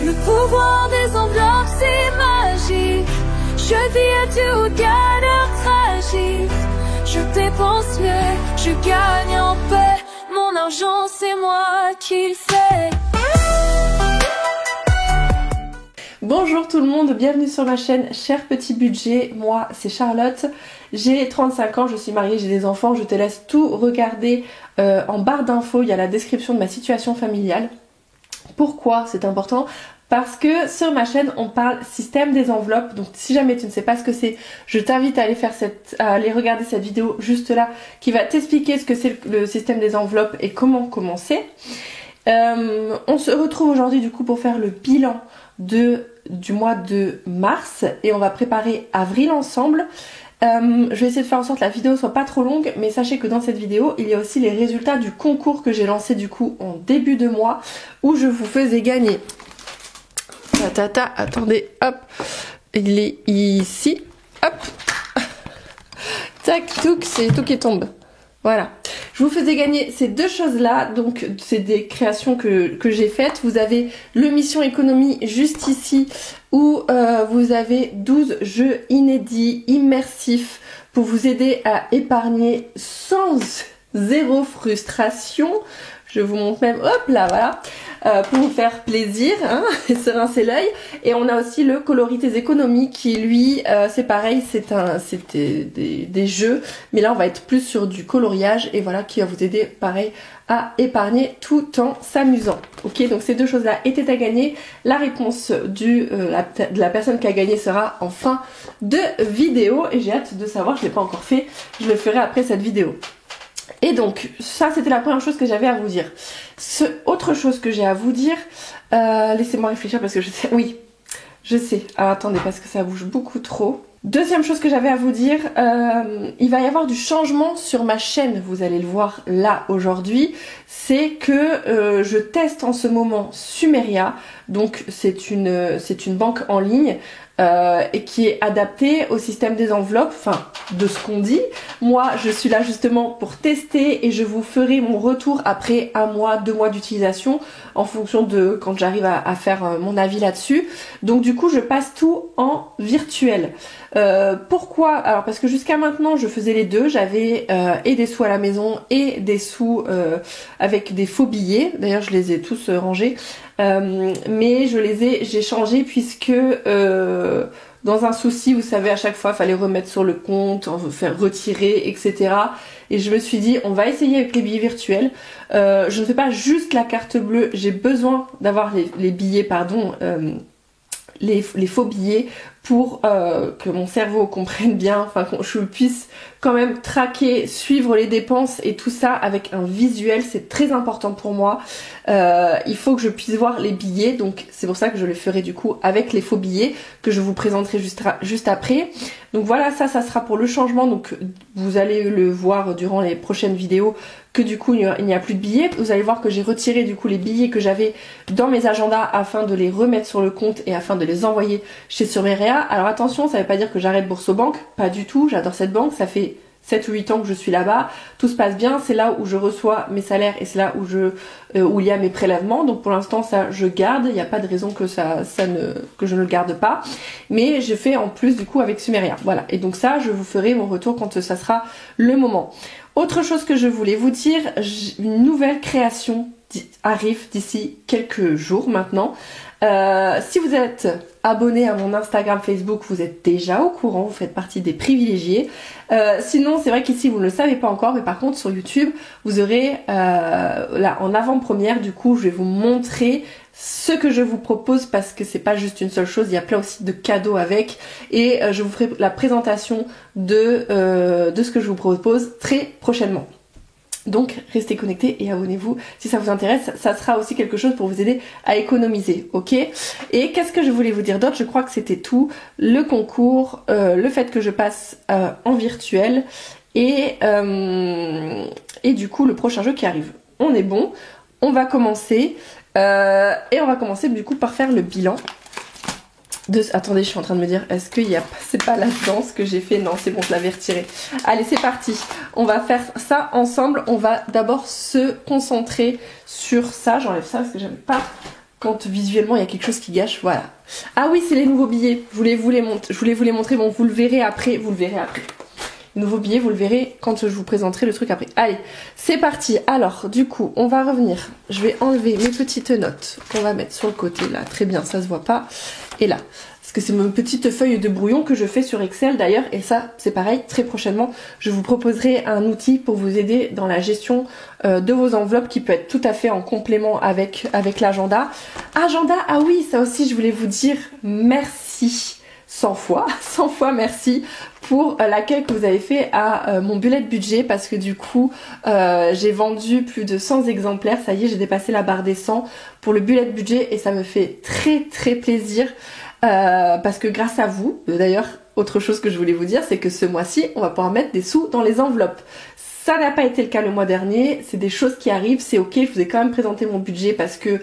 Le pouvoir des enveloppes, c'est magique. Je vis à tout galère tragique. Je dépense mieux, je gagne en paix. Mon argent, c'est moi qui le fais. Bonjour tout le monde, bienvenue sur ma chaîne Cher Petit Budget. Moi c'est Charlotte, j'ai 35 ans, je suis mariée, j'ai des enfants. Je te laisse tout regarder en barre d'infos, il y a la description de ma situation familiale. Pourquoi c'est important? Parce que sur ma chaîne on parle système des enveloppes. Donc si jamais tu ne sais pas ce que c'est, je t'invite à aller regarder cette vidéo juste là qui va t'expliquer ce que c'est le système des enveloppes et comment commencer. On se retrouve aujourd'hui du coup pour faire le bilan du mois de mars et on va préparer avril ensemble. Je vais essayer de faire en sorte que la vidéo soit pas trop longue, mais sachez que dans cette vidéo il y a aussi les résultats du concours que j'ai lancé du coup en début de mois où je vous faisais gagner. Attendez, hop, il est ici, hop, tac, touc, c'est tout qui tombe. Voilà, je vous faisais gagner ces deux choses-là, donc c'est des créations que j'ai faites. Vous avez le Mission Économie juste ici, où vous avez 12 jeux inédits, immersifs, pour vous aider à épargner sans zéro frustration. Je vous montre même, hop là, voilà, pour vous faire plaisir, hein, et se rincer l'œil. Et on a aussi le Coloris tes économies qui, lui, c'est pareil, c'est des jeux, mais là on va être plus sur du coloriage et voilà, qui va vous aider, pareil, à épargner tout en s'amusant. Ok, donc ces deux choses-là étaient à gagner. La réponse de la personne qui a gagné sera en fin de vidéo et j'ai hâte de savoir, je ne l'ai pas encore fait, je le ferai après cette vidéo. Et donc, ça c'était la première chose que j'avais à vous dire. Autre chose que j'ai à vous dire, laissez-moi réfléchir parce que je sais, oui, je sais. Alors attendez, parce que ça bouge beaucoup trop. Deuxième chose que j'avais à vous dire, il va y avoir du changement sur ma chaîne, vous allez le voir là aujourd'hui. C'est que je teste en ce moment Sumeria, donc c'est une banque en ligne. Et qui est adapté au système des enveloppes, enfin de ce qu'on dit. Moi je suis là justement pour tester et je vous ferai mon retour après 1 mois, 2 mois d'utilisation en fonction de quand j'arrive à faire mon avis là-dessus. Donc du coup je passe tout en virtuel. Pourquoi? Alors parce que jusqu'à maintenant je faisais les deux, j'avais et des sous à la maison et des sous avec des faux billets, d'ailleurs je les ai tous rangés. Mais j'ai changé puisque dans un souci, vous savez, à chaque fois, il fallait remettre sur le compte, faire retirer, etc. Et je me suis dit, on va essayer avec les billets virtuels. Je ne fais pas juste la carte bleue, j'ai besoin d'avoir les billets, pardon, les faux billets pour que mon cerveau comprenne bien, enfin que je puisse quand même traquer, suivre les dépenses et tout ça avec un visuel, c'est très important pour moi. Il faut que je puisse voir les billets, donc c'est pour ça que je le ferai du coup avec les faux billets que je vous présenterai juste après. Donc voilà, ça sera pour le changement, donc vous allez le voir durant les prochaines vidéos que du coup il n'y a plus de billets. Vous allez voir que j'ai retiré du coup les billets que j'avais dans mes agendas afin de les remettre sur le compte et afin de les envoyer chez Sumeria. Alors attention, ça veut pas dire que j'arrête Boursorama, pas du tout, j'adore cette banque, ça fait 7 ou 8 ans que je suis là-bas, tout se passe bien, c'est là où je reçois mes salaires et c'est là où il y a mes prélèvements, donc pour l'instant ça je garde, il n'y a pas de raison que que je ne le garde pas, mais je fais en plus du coup avec Sumeria, voilà, et donc ça je vous ferai mon retour quand ça sera le moment. Autre chose que je voulais vous dire, une nouvelle création arrive d'ici quelques jours maintenant. Si vous êtes abonné à mon Instagram, Facebook, vous êtes déjà au courant, vous faites partie des privilégiés. Sinon, c'est vrai qu'ici vous ne le savez pas encore, mais par contre sur YouTube, vous aurez là en avant-première, du coup, je vais vous montrer ce que je vous propose parce que c'est pas juste une seule chose, il y a plein aussi de cadeaux avec et je vous ferai la présentation de ce que je vous propose très prochainement. Donc restez connectés et abonnez-vous si ça vous intéresse, ça sera aussi quelque chose pour vous aider à économiser, ok? Et qu'est-ce que je voulais vous dire d'autre? Je crois que c'était tout. Le concours, le fait que je passe en virtuel et du coup le prochain jeu qui arrive. On est bon, on va commencer et on va commencer du coup par faire le bilan. Attendez, je suis en train de me dire, est-ce que c'est pas là-dedans ce que j'ai fait? Non, c'est bon, je l'avais retiré. Allez, c'est parti. On va faire ça ensemble. On va d'abord se concentrer sur ça. J'enlève ça parce que j'aime pas quand visuellement il y a quelque chose qui gâche, voilà. Ah oui, c'est les nouveaux billets. Je voulais vous les montrer. Bon, vous le verrez après. Les nouveaux billets, vous le verrez quand je vous présenterai le truc après. Allez, c'est parti. Alors, du coup, on va revenir. Je vais enlever mes petites notes qu'on va mettre sur le côté là. Très bien, ça se voit pas. Et là. Parce que c'est mon petite feuille de brouillon que je fais sur Excel d'ailleurs. Et ça, c'est pareil, très prochainement, je vous proposerai un outil pour vous aider dans la gestion de vos enveloppes qui peut être tout à fait en complément avec l'agenda. Agenda, ah oui, ça aussi, je voulais vous dire merci 100 fois merci pour l'accueil que vous avez fait à mon bullet budget parce que du coup, j'ai vendu plus de 100 exemplaires. Ça y est, j'ai dépassé la barre des 100 pour le bullet budget et ça me fait très très plaisir. Parce que grâce à vous, d'ailleurs, autre chose que je voulais vous dire, c'est que ce mois-ci, on va pouvoir mettre des sous dans les enveloppes. Ça n'a pas été le cas le mois dernier, c'est des choses qui arrivent, c'est ok, je vous ai quand même présenté mon budget parce que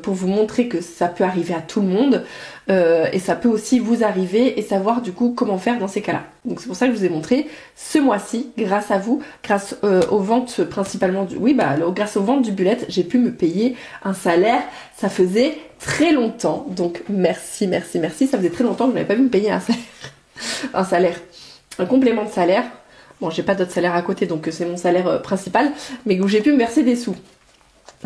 pour vous montrer que ça peut arriver à tout le monde et ça peut aussi vous arriver et savoir du coup comment faire dans ces cas-là. Donc c'est pour ça que je vous ai montré ce mois-ci, grâce à vous, grâce aux ventes principalement grâce aux ventes du bullet, j'ai pu me payer un salaire, ça faisait très longtemps, donc merci, ça faisait très longtemps que je n'avais pas vu me payer un complément de salaire. Bon, j'ai pas d'autre salaire à côté, donc c'est mon salaire principal, mais où j'ai pu me verser des sous.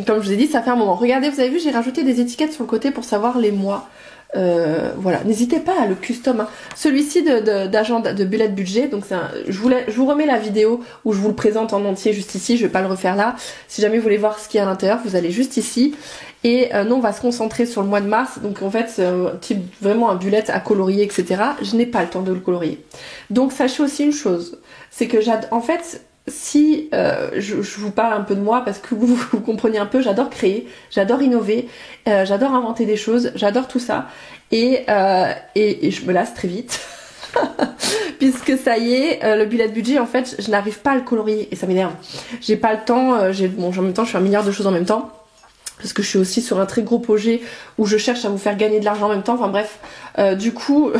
Comme je vous ai dit, ça fait un moment. Regardez, vous avez vu, j'ai rajouté des étiquettes sur le côté pour savoir les mois. Voilà, n'hésitez pas à le custom. Hein. Celui-ci d'agenda de bullet budget, donc je vous remets la vidéo où je vous le présente en entier juste ici. Je vais pas le refaire là. Si jamais vous voulez voir ce qu'il y a à l'intérieur, vous allez juste ici. Et nous, on va se concentrer sur le mois de mars. Donc en fait, c'est un type vraiment un bullet à colorier, etc. Je n'ai pas le temps de le colorier. Donc sachez aussi une chose, c'est que en fait. Si je vous parle un peu de moi parce que vous compreniez un peu, j'adore créer, j'adore innover, j'adore inventer des choses, j'adore tout ça et je me lasse très vite puisque ça y est, le bullet budget en fait je n'arrive pas à le colorier et ça m'énerve. J'ai pas le temps, en même temps je fais un milliard de choses en même temps. Parce que je suis aussi sur un très gros projet où je cherche à vous faire gagner de l'argent en même temps. Enfin bref, du coup,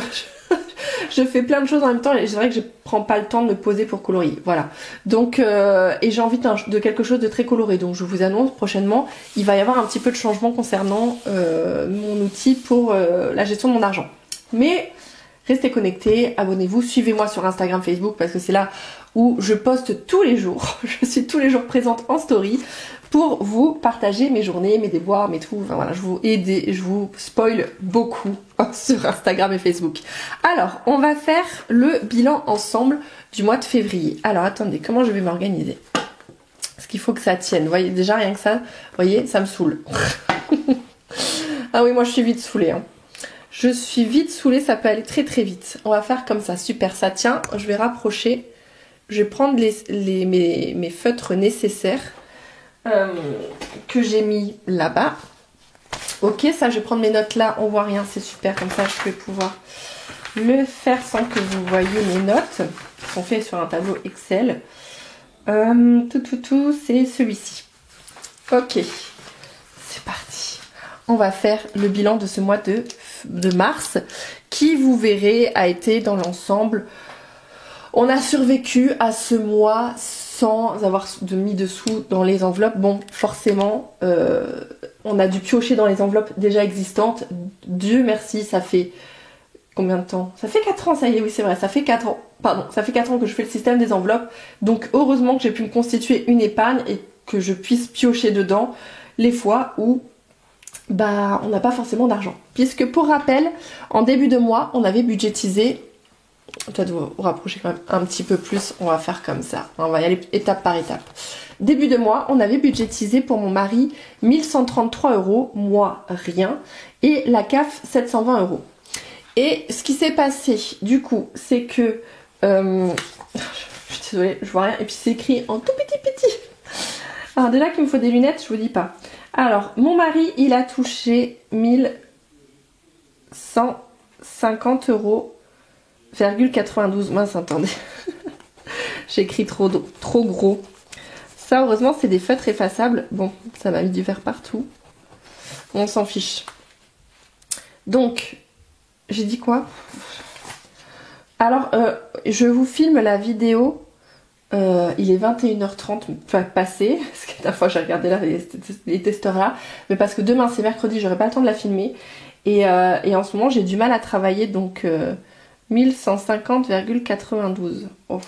je fais plein de choses en même temps et c'est vrai que je prends pas le temps de me poser pour colorier. Voilà. Donc, et j'ai envie de quelque chose de très coloré. Donc je vous annonce prochainement, il va y avoir un petit peu de changement concernant mon outil pour la gestion de mon argent. Mais restez connectés, abonnez-vous, suivez-moi sur Instagram, Facebook parce que c'est là où je poste tous les jours. Je suis tous les jours présente en story pour vous partager mes journées, mes déboires, mes tout. Enfin voilà, je vous spoil beaucoup sur Instagram et Facebook. Alors, on va faire le bilan ensemble du mois de février. Alors, attendez, comment je vais m'organiser? Parce qu'il faut que ça tienne. Vous voyez, déjà rien que ça, vous voyez, ça me saoule. Ah oui, moi je suis vite saoulée. Hein. Je suis vite saoulée, ça peut aller très très vite. On va faire comme ça, super, ça tient. Je vais rapprocher. Je vais prendre mes feutres nécessaires. Que j'ai mis là-bas. Ok, ça je vais prendre mes notes là, on voit rien, c'est super, comme ça je vais pouvoir le faire sans que vous voyez mes notes qui sont faites sur un tableau Excel. C'est celui-ci. Ok, c'est parti. On va faire le bilan de ce mois de mars qui, vous verrez, a été dans l'ensemble. On a survécu à ce mois sans avoir mis de sous dans les enveloppes. Bon, forcément, on a dû piocher dans les enveloppes déjà existantes. Dieu merci, ça fait combien de temps? Ça fait 4 ans, ça y est, oui c'est vrai, ça fait 4 ans. Pardon, ça fait 4 ans que je fais le système des enveloppes. Donc heureusement que j'ai pu me constituer une épargne et que je puisse piocher dedans les fois où on n'a pas forcément d'argent. Puisque pour rappel, en début de mois, on avait budgétisé. Peut-être vous rapprocher quand même un petit peu plus. On va faire comme ça. On va y aller étape par étape. Début de mois, on avait budgétisé pour mon mari 1133 €, moi rien, et la CAF 720 €. Et ce qui s'est passé, du coup, c'est que je suis désolée, je vois rien. Et puis c'est écrit en tout petit. Alors déjà qu'il me faut des lunettes, je vous dis pas. Alors, mon mari, il a touché 1150 €. Mince, attendez. J'ai écrit trop gros. Ça, heureusement, c'est des feutres effaçables. Bon, ça m'a mis du verre partout. On s'en fiche. Donc, j'ai dit quoi? Alors, je vous filme la vidéo Il est 21h30 passé, parce que la dernière fois j'ai regardé là les testeurs là, mais parce que demain c'est mercredi, j'aurai pas le temps de la filmer. Et en ce moment j'ai du mal à travailler, donc 1150,92. Oh.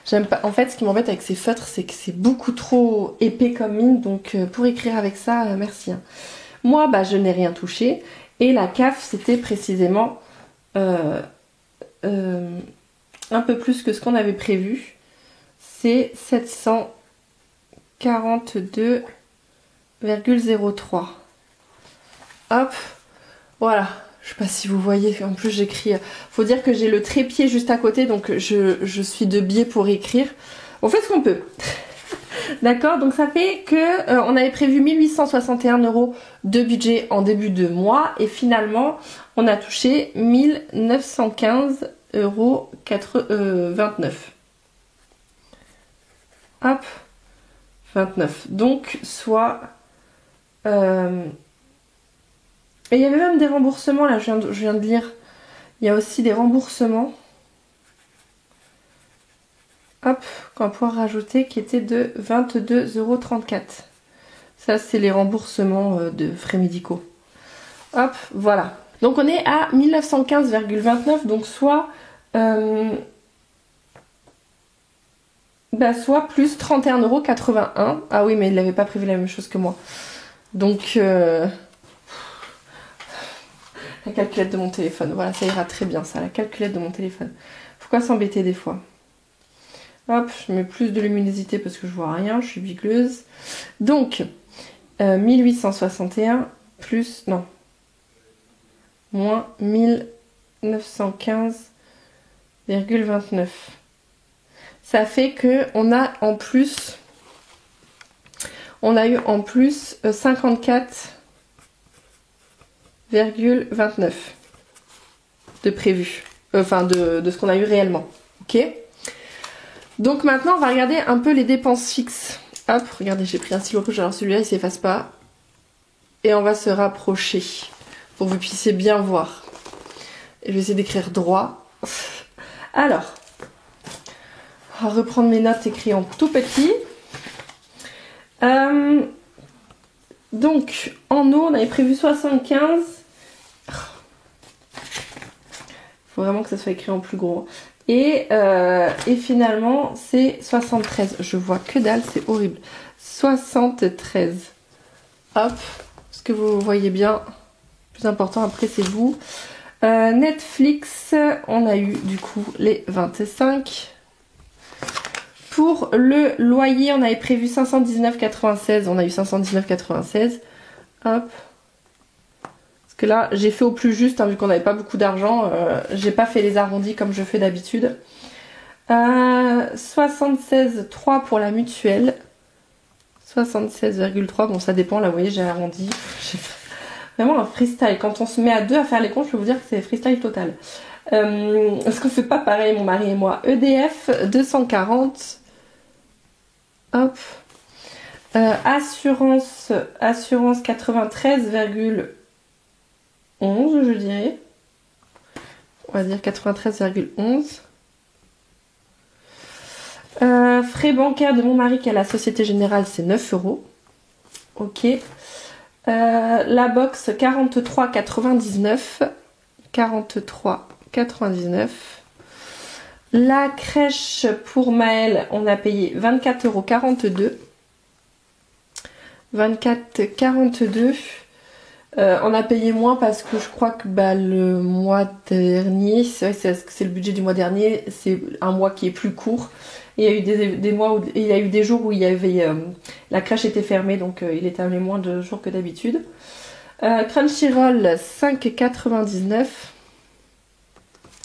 J'aime pas. En fait, ce qui m'embête avec ces feutres, c'est que c'est beaucoup trop épais comme mine, donc pour écrire avec ça, merci. Hein. Moi, bah, je n'ai rien touché, et la CAF, c'était précisément un peu plus que ce qu'on avait prévu. C'est 742,03. Hop, voilà. Je sais pas si vous voyez, en plus j'écris. Faut dire que j'ai le trépied juste à côté, donc je suis de biais pour écrire. On fait ce qu'on peut. D'accord, donc ça fait que on avait prévu 1861 € de budget en début de mois, et finalement on a touché 1915,29 €. Hop, 29. Donc, soit... Et il y avait même des remboursements, là, je viens de lire. Il y a aussi des remboursements. Hop, qu'on va pouvoir rajouter, qui étaient de 22,34 €. Ça, c'est les remboursements de frais médicaux. Hop, voilà. Donc, on est à 1915,29 €, donc soit... soit plus 31,81 €. Ah oui, mais il n'avait pas prévu la même chose que moi. Donc, la calculette de mon téléphone. Voilà, ça ira très bien, ça, la calculette de mon téléphone. Pourquoi s'embêter des fois? Hop, je mets plus de luminosité parce que je vois rien, je suis bigleuse. Donc, 1861 plus... Non. Moins 1915,29. Ça fait que on a en plus, on a eu en plus 54,29 de prévu. Enfin de ce qu'on a eu réellement. Ok. Donc maintenant on va regarder un peu les dépenses fixes. Hop, regardez, j'ai pris un stylo rouge, alors celui-là il s'efface pas. Et on va se rapprocher pour que vous puissiez bien voir. Et je vais essayer d'écrire droit. Alors. On va reprendre mes notes écrites en tout petit. Donc, en eau, on avait prévu 75. Il faut vraiment que ça soit écrit en plus gros. Et finalement, c'est 73. Je vois que dalle, c'est horrible. 73. Hop. Est-ce que vous voyez bien? Le plus important, après, c'est vous. Netflix, on a eu du coup les 25. Pour le loyer, on avait prévu 519,96. On a eu 519,96. Hop. Parce que là, j'ai fait au plus juste, hein, vu qu'on n'avait pas beaucoup d'argent. J'ai pas fait les arrondis comme je fais d'habitude. 76,3 pour la mutuelle. 76,3. Bon, ça dépend. Là, vous voyez, j'ai arrondi. J'ai vraiment un freestyle. Quand on se met à deux à faire les comptes, je peux vous dire que c'est freestyle total. Parce qu'on fait pas pareil, mon mari et moi. EDF, 240. Hop. Assurance 93,11, je dirais. On va dire 93,11. Frais bancaires de mon mari qui a la Société Générale, c'est 9 €. Ok. La box 43,99. 43,99. La crèche pour Maëlle, on a payé 24,42 €. 24,42. On a payé moins parce que je crois que le mois dernier, c'est vrai que c'est le budget du mois dernier, c'est un mois qui est plus court. Il y a eu des mois où il y a eu des jours où il y avait la crèche était fermée, donc il était amené moins de jours que d'habitude. Crunchyroll 5,99.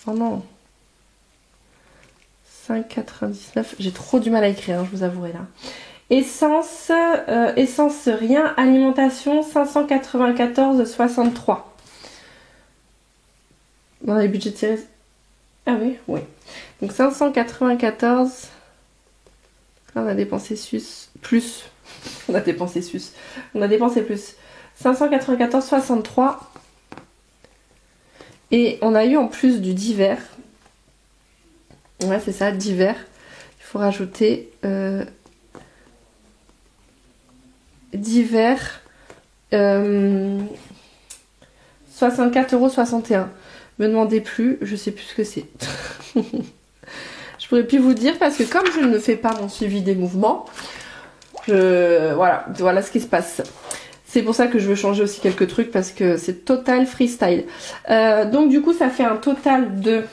Oh non. 5,99. J'ai trop du mal à écrire, hein, je vous avouerai là. Essence, essence rien. Alimentation 594,63. Dans les budgets tirés. Ah oui, oui. Donc 594. Là, on a dépensé plus. On a dépensé plus. 594,63. Et on a eu en plus du divers. Ouais, c'est ça, divers. Il faut rajouter divers 64,61 €. Me demandez plus, je sais plus ce que c'est. Je pourrais plus vous dire parce que comme je ne fais pas mon suivi des mouvements, voilà ce qui se passe. C'est pour ça que je veux changer aussi quelques trucs parce que c'est total freestyle. Donc du coup ça fait un total de...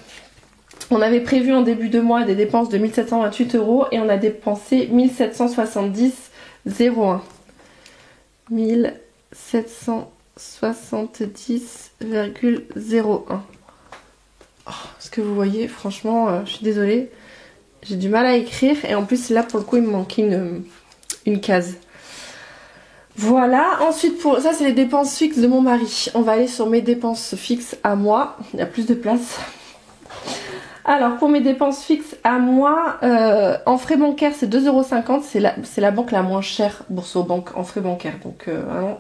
On avait prévu en début de mois des dépenses de 1728 € et on a dépensé 1770,01. 1770,01. Oh, ce que vous voyez, franchement, je suis désolée. J'ai du mal à écrire et en plus là pour le coup il me manquait une case. Voilà, ensuite pour ça c'est les dépenses fixes de mon mari. On va aller sur mes dépenses fixes à moi. Il y a plus de place. Alors pour mes dépenses fixes à moi, en frais bancaires c'est 2,50 €. C'est la banque la moins chère, Boursorama en frais bancaires. Donc vraiment.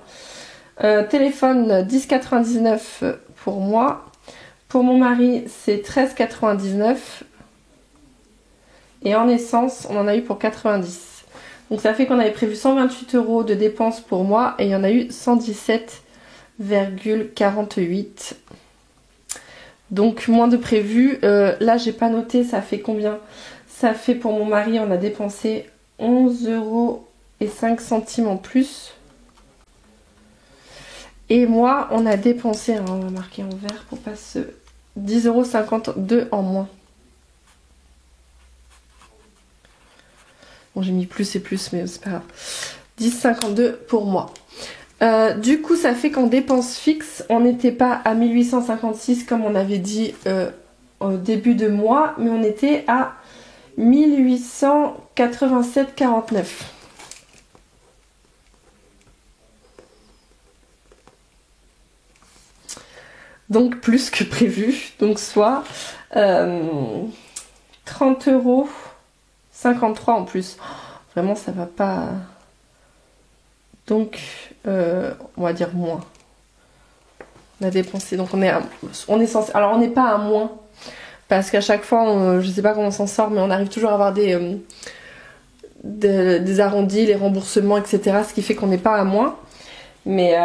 Téléphone 10,99 € pour moi. Pour mon mari c'est 13,99 €. Et en essence on en a eu pour 90. Donc ça fait qu'on avait prévu 128 € de dépenses pour moi et il y en a eu 117,48 €. Donc moins de prévu. Là j'ai pas noté, ça fait combien? Ça fait pour mon mari, on a dépensé 11,05 € en plus. Et moi on a dépensé, on va marquer en vert pour pas se... 10,52 € en moins. Bon j'ai mis plus et plus mais c'est pas grave. 10,52 € pour moi. Du coup ça fait qu'en dépenses fixes on n'était pas à 1856 comme on avait dit au début de mois, mais on était à 1887,49 €. Donc plus que prévu, donc soit 30,53 € en plus. Vraiment ça va pas... Donc on va dire moins. On a dépensé, donc on est censé... Alors on n'est pas à moins, parce qu'à chaque fois, je sais pas comment on s'en sort, mais on arrive toujours à avoir des arrondis, les remboursements, etc. Ce qui fait qu'on n'est pas à moins. Mais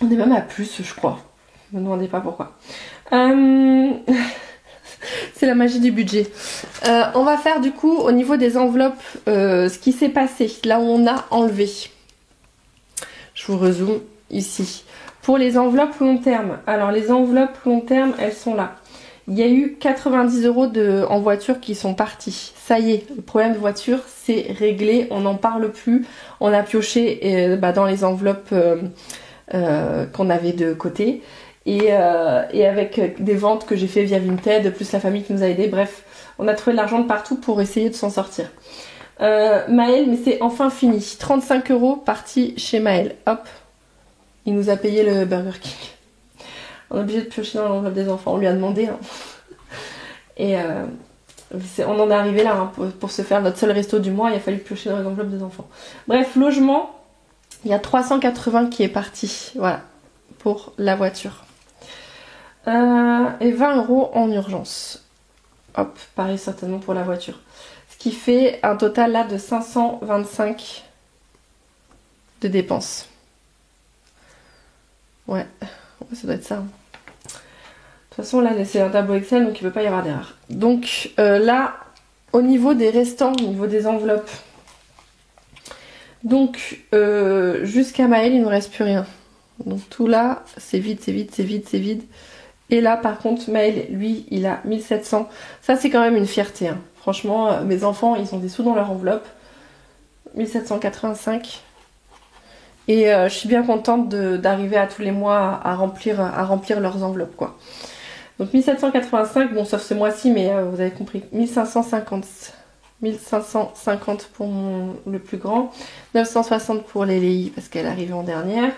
on est même à plus, je crois. Ne me demandez pas pourquoi. C'est la magie du budget. On va faire du coup au niveau des enveloppes ce qui s'est passé, là où on a enlevé. Je vous rezoome ici. Pour les enveloppes long terme, alors les enveloppes long terme, elles sont là. Il y a eu 90 € en voiture qui sont partis. Ça y est, le problème de voiture, c'est réglé, on n'en parle plus. On a pioché dans les enveloppes qu'on avait de côté. Et avec des ventes que j'ai fait via Vinted, plus la famille qui nous a aidés. Bref, on a trouvé de l'argent de partout pour essayer de s'en sortir. Maël, mais c'est enfin fini. 35 € partis chez Maël. Hop, il nous a payé le Burger King. On est obligé de piocher dans l'enveloppe des enfants. On lui a demandé. Hein. Et on en est arrivé là hein, pour se faire notre seul resto du mois. Il a fallu piocher dans les enveloppes des enfants. Bref, logement, il y a 380 qui est parti. Voilà, pour la voiture. Et 20 € en urgence. Hop, pareil certainement pour la voiture. Ce qui fait un total là de 525 de dépenses. Ouais, ça doit être ça. De toute façon là c'est un tableau Excel donc il ne peut pas y avoir d'erreur. Donc là, au niveau des restants, au niveau des enveloppes, donc jusqu'à Maël il ne nous reste plus rien. Donc tout là, c'est vide, c'est vide, c'est vide, c'est vide. Et là par contre Maël, lui, il a 1700. Ça c'est quand même une fierté. Hein. Franchement, mes enfants, ils ont des sous dans leur enveloppe. 1785. Et je suis bien contente d'arriver à tous les mois à remplir leurs enveloppes quoi. Donc 1785, bon sauf ce mois-ci, mais vous avez compris. 1550 pour le plus grand. 960 pour l'Éléi parce qu'elle est arrivée en dernière.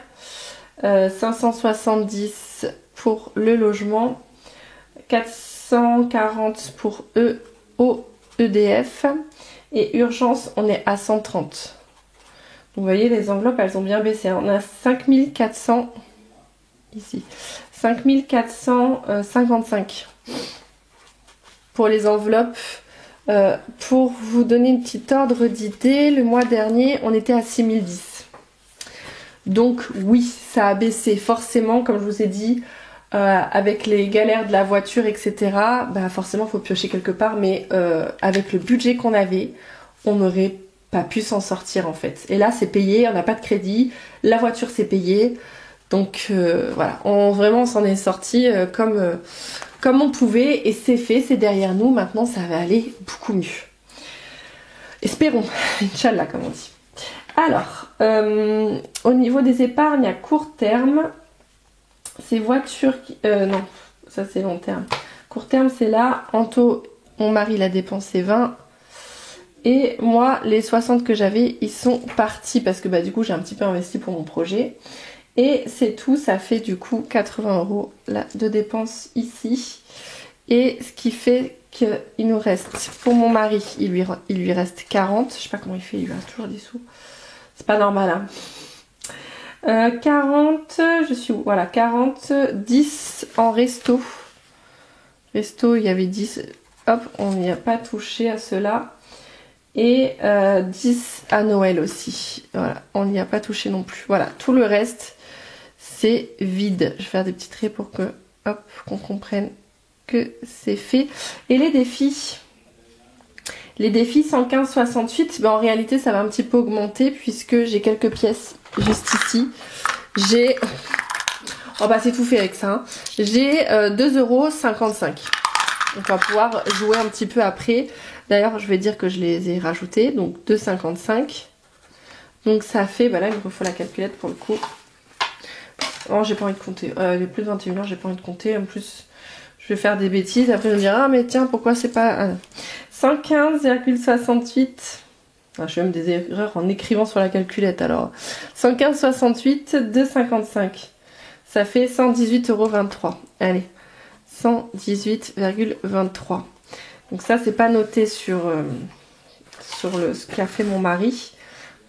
570 pour le logement, 440 pour EDF et urgence on est à 130. Donc vous voyez les enveloppes elles ont bien baissé. On a 5400 ici, 5455 pour les enveloppes Pour vous donner une petite ordre d'idée, le mois dernier, on était à 6010. Donc oui, ça a baissé forcément, comme je vous ai dit, avec les galères de la voiture, etc. Bah forcément, il faut piocher quelque part, mais avec le budget qu'on avait, on n'aurait pas pu s'en sortir en fait. Et là, c'est payé, on n'a pas de crédit, la voiture c'est payé. Donc voilà, on s'en est sorti comme on pouvait et c'est fait, c'est derrière nous. Maintenant, ça va aller beaucoup mieux. Espérons, Inch'Allah, comme on dit. Alors, au niveau des épargnes à court terme, ces voitures... non, ça c'est long terme. Court terme, c'est là. Anto, mon mari, il a dépensé 20. Et moi, les 60 que j'avais, ils sont partis parce que bah, du coup, j'ai un petit peu investi pour mon projet. Et c'est tout, ça fait du coup 80 € là, de dépenses ici. Et ce qui fait qu'il nous reste, pour mon mari, il lui reste 40. Je sais pas comment il fait, il lui reste toujours des sous. C'est pas normal, hein. 40, je suis où? Voilà, 40, 10 en resto. Resto, il y avait 10. Hop, on n'y a pas touché à cela. Et 10 à Noël aussi. Voilà, on n'y a pas touché non plus. Voilà, tout le reste, c'est vide. Je vais faire des petits traits pour que, hop, qu'on comprenne que c'est fait. Et les défis 115,68, ben en réalité ça va un petit peu augmenter puisque j'ai quelques pièces juste ici. On va s'étouffer avec ça, hein. J'ai 2,55 €. Donc on va pouvoir jouer un petit peu après. D'ailleurs je vais dire que je les ai rajoutés. Donc 2,55. Donc ça fait, bah là il me faut la calculette pour le coup. Oh j'ai pas envie de compter. Il est plus de 21 h, j'ai pas envie de compter. En plus je vais faire des bêtises. Après je me dirai ah mais tiens pourquoi c'est pas... 115,68. Ah, je fais même des erreurs en écrivant sur la calculette alors. 115,68, 2,55. Ça fait 118,23 €. Allez, 118,23. Donc ça c'est pas noté sur ce qu'a fait mon mari.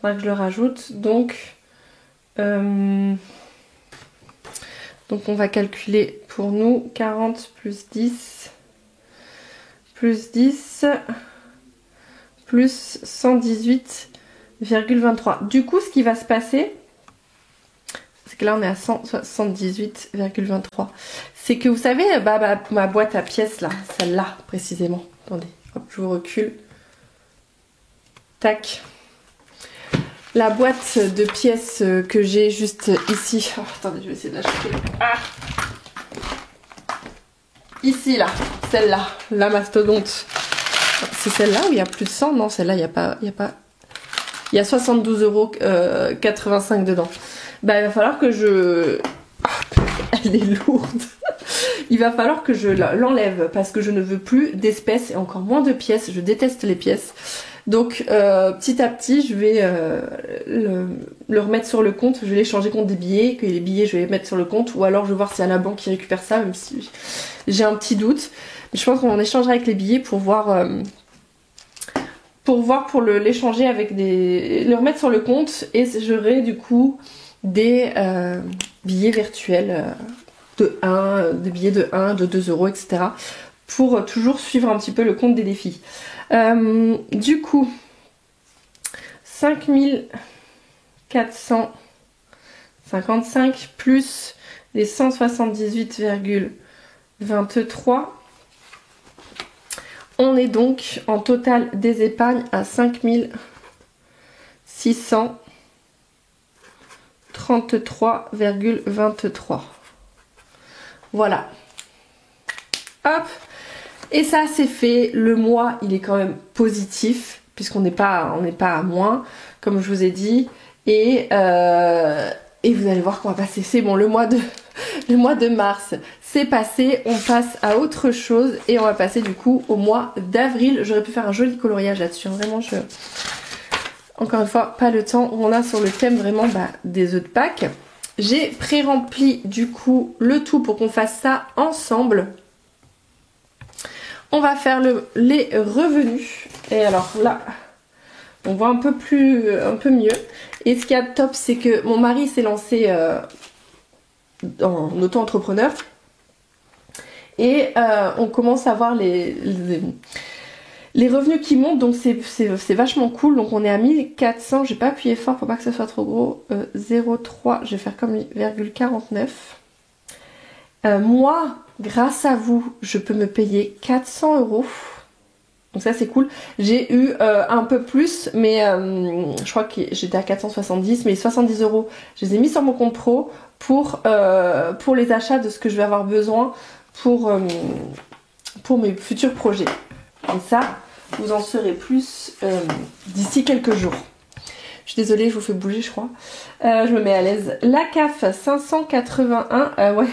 Faudra que je le rajoute. Donc on va calculer pour nous 40 plus 10 plus 10 plus 118,23. Du coup, ce qui va se passer, c'est que là, on est à 178,23. C'est que vous savez, ma boîte à pièces, là, celle-là, précisément. Attendez, hop, je vous recule. Tac. La boîte de pièces que j'ai juste ici. Oh, attendez, je vais essayer de la choper. Ah. Ici, là, celle-là, la mastodonte. C'est celle-là où il y a plus de 100? Non, celle-là, il y a pas... Il y a 72,85 € dedans. Bah, il va falloir que je... Oh, elle est lourde. Il va falloir que je l'enlève parce que je ne veux plus d'espèces et encore moins de pièces. Je déteste les pièces. Donc, petit à petit, je vais le remettre sur le compte. Je vais les changer contre des billets. Que les billets, je vais les mettre sur le compte. Ou alors, je vais voir s'il y a la banque qui récupère ça, même si j'ai un petit doute. Mais je pense qu'on échangera avec les billets pour voir l'échanger avec le remettre sur le compte. Et j'aurai du coup des billets virtuels des billets de 1, de 2 €, etc. Pour toujours suivre un petit peu le compte des défis. Du coup, 5455 plus les 178,23. On est donc en total des épargnes à 5633,23. Voilà. Hop. Et ça c'est fait. Le mois il est quand même positif puisqu'on n'est pas à moins comme je vous ai dit. Et vous allez voir qu'on va passer. C'est bon, le mois de mars c'est passé. On passe à autre chose et on va passer du coup au mois d'avril. J'aurais pu faire un joli coloriage là-dessus. Vraiment encore une fois pas le temps. On a sur le thème vraiment des œufs de Pâques. J'ai pré-rempli du coup le tout pour qu'on fasse ça ensemble. On va faire les revenus. Et alors là, on voit un peu mieux. Et ce qui est top, c'est que mon mari s'est lancé en auto-entrepreneur. Et on commence à voir les les revenus qui montent, donc c'est vachement cool. Donc on est à 1400, j'ai pas appuyé fort pour pas que ce soit trop gros. 0,3, je vais faire comme 0,49. Moi, grâce à vous, je peux me payer 400 €. Donc ça c'est cool. J'ai eu un peu plus, mais je crois que j'étais à 470, mais 70 €, je les ai mis sur mon compte pro pour les achats de ce que je vais avoir besoin pour mes futurs projets. Et ça, vous en saurez plus d'ici quelques jours. Je suis désolée, je vous fais bouger, je crois. Je me mets à l'aise. La CAF 581, ouais.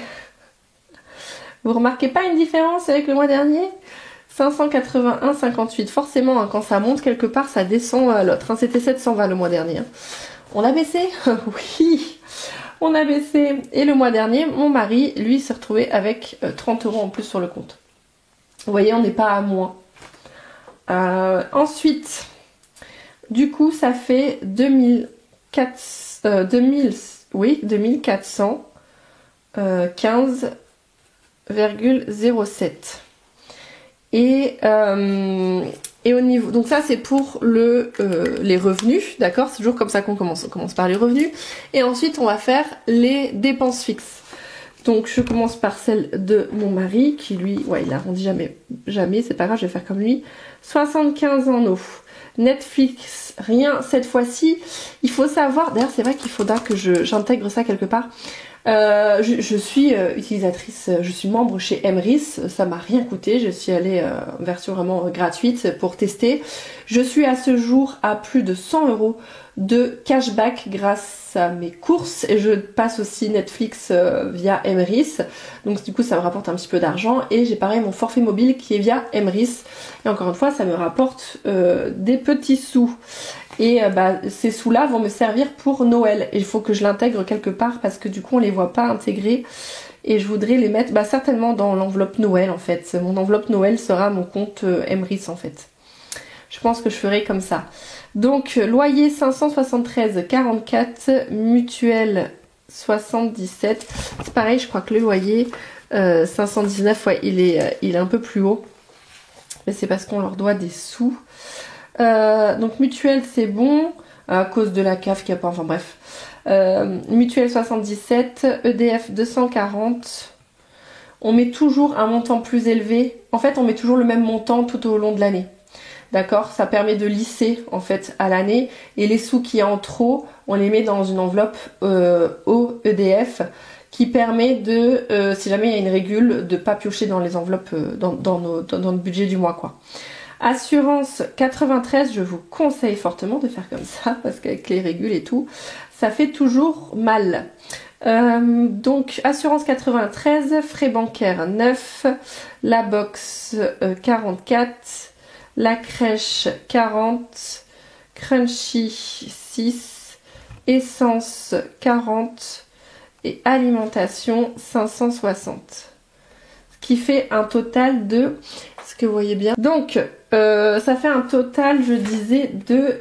Vous remarquez pas une différence avec le mois dernier? 581,58. Forcément, hein, quand ça monte quelque part, ça descend à l'autre. Hein. C'était 720 le mois dernier. Hein. On a baissé? Oui, on a baissé. Et le mois dernier, mon mari, lui, s'est retrouvé avec 30 € en plus sur le compte. Vous voyez, on n'est pas à moins. Ensuite, du coup, ça fait 2415,07. Et au niveau, donc ça c'est pour les revenus, d'accord, c'est toujours comme ça qu'on commence. On commence par les revenus et ensuite on va faire les dépenses fixes. Donc je commence par celle de mon mari qui lui, ouais, il arrondit jamais, c'est pas grave, je vais faire comme lui. 75 en eau. Netflix, rien cette fois-ci. Il faut savoir, d'ailleurs c'est vrai qu'il faudra que j'intègre ça quelque part. Je suis utilisatrice, je suis membre chez Emrys, ça m'a rien coûté, je suis allée en version vraiment gratuite pour tester. Je suis à ce jour à plus de 100 € de cashback grâce à mes courses et je passe aussi Netflix via Emrys, donc du coup ça me rapporte un petit peu d'argent et j'ai pareil mon forfait mobile qui est via Emrys et encore une fois ça me rapporte des petits sous. Et ces sous-là vont me servir pour Noël. Et il faut que je l'intègre quelque part parce que du coup on les voit pas intégrés. Et je voudrais les mettre certainement dans l'enveloppe Noël en fait. Mon enveloppe Noël sera mon compte Emrys en fait. Je pense que je ferai comme ça. Donc loyer 573,44, mutuelle 77. C'est pareil, je crois que le loyer 519, ouais, il est un peu plus haut. Mais c'est parce qu'on leur doit des sous. Donc mutuelle c'est bon à cause de la CAF qui a pas, enfin bref. Mutuelle 77, EDF 240. On met toujours un montant plus élevé. En fait on met toujours le même montant tout au long de l'année. D'accord, ça permet de lisser en fait à l'année et les sous qu'il y a en trop, on les met dans une enveloppe au EDF qui permet de, si jamais il y a une régule, de pas piocher dans les enveloppes dans le budget du mois quoi. Assurance 93, je vous conseille fortement de faire comme ça parce qu'avec les régules et tout, ça fait toujours mal. Donc assurance 93, frais bancaires 9, la box 44, la crèche 40, Crunchy 6, essence 40 et alimentation 560. Ce qui fait un total de... Est-ce que vous voyez bien? Donc ça fait un total, je disais, de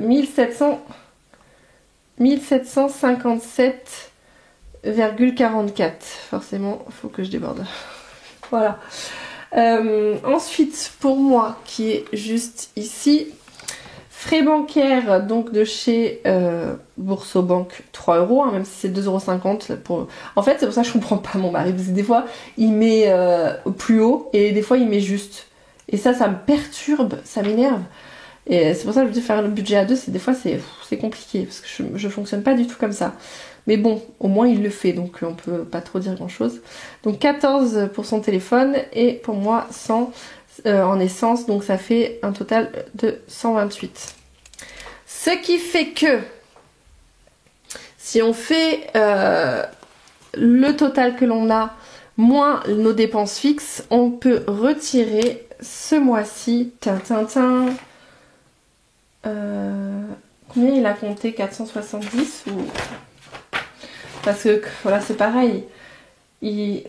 1757,44. Forcément, il faut que je déborde. Voilà. Ensuite, pour moi, qui est juste ici, frais bancaires donc de chez Boursobank 3 €, hein, même si c'est 2,50 €. En fait, c'est pour ça que je comprends pas mon mari, parce que des fois, il met plus haut et des fois, il met juste. Et ça me perturbe, ça m'énerve. Et c'est pour ça que je dis faire le budget à deux, des fois c'est compliqué, parce que je fonctionne pas du tout comme ça. Mais bon, au moins il le fait, donc on peut pas trop dire grand chose. Donc 14 pour son téléphone, et pour moi 100 en essence, donc ça fait un total de 128. Ce qui fait que, si on fait le total que l'on a, moins nos dépenses fixes, on peut retirer ce mois-ci, combien il a compté? 470 ou... Parce que voilà, c'est pareil,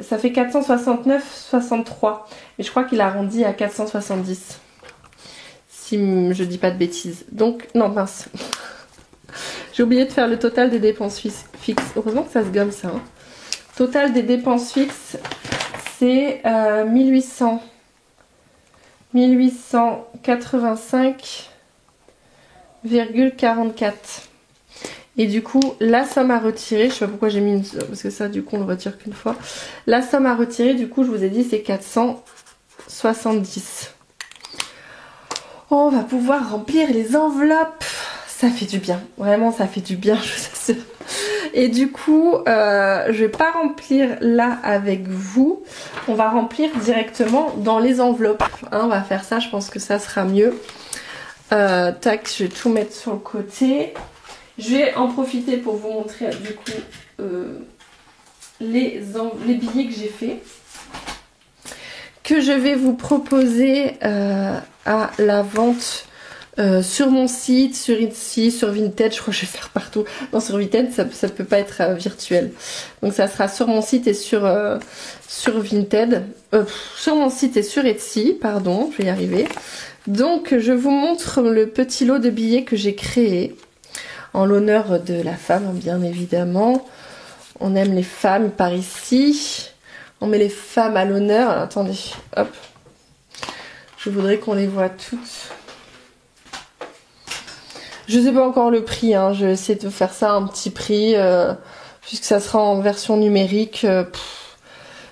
ça fait 469,63, mais je crois qu'il a arrondi à 470, si je dis pas de bêtises. Donc non, mince, j'ai oublié de faire le total des dépenses fixes. Heureusement que ça se gomme ça, hein. Total des dépenses fixes, c'est 1800 1885,44. Et du coup, la somme à retirer, je sais pas pourquoi j'ai mis une... parce que ça, du coup, on le retire qu'une fois. La somme à retirer, du coup, je vous ai dit, c'est 470. On va pouvoir remplir les enveloppes. Ça fait du bien. Vraiment, ça fait du bien, je vous assure. Et du coup, je vais pas remplir là avec vous. On va remplir directement dans les enveloppes. Hein, on va faire ça, je pense que ça sera mieux. Tac, je vais tout mettre sur le côté. Je vais en profiter pour vous montrer du coup les billets que j'ai fait. Que je vais vous proposer à la vente sur mon site, sur Etsy, sur Vinted. Je crois que je vais faire partout. Non, sur Vinted, ça ne peut pas être virtuel. Donc ça sera sur mon site et sur Vinted. Sur mon site et sur Etsy, pardon, je vais y arriver. Donc je vous montre le petit lot de billets que j'ai créé. En l'honneur de la femme, bien évidemment. On aime les femmes par ici. On met les femmes à l'honneur. Attendez, hop. Je voudrais qu'on les voit toutes. Je sais pas encore le prix, hein. Je vais essayer de faire ça à un petit prix. Puisque ça sera en version numérique.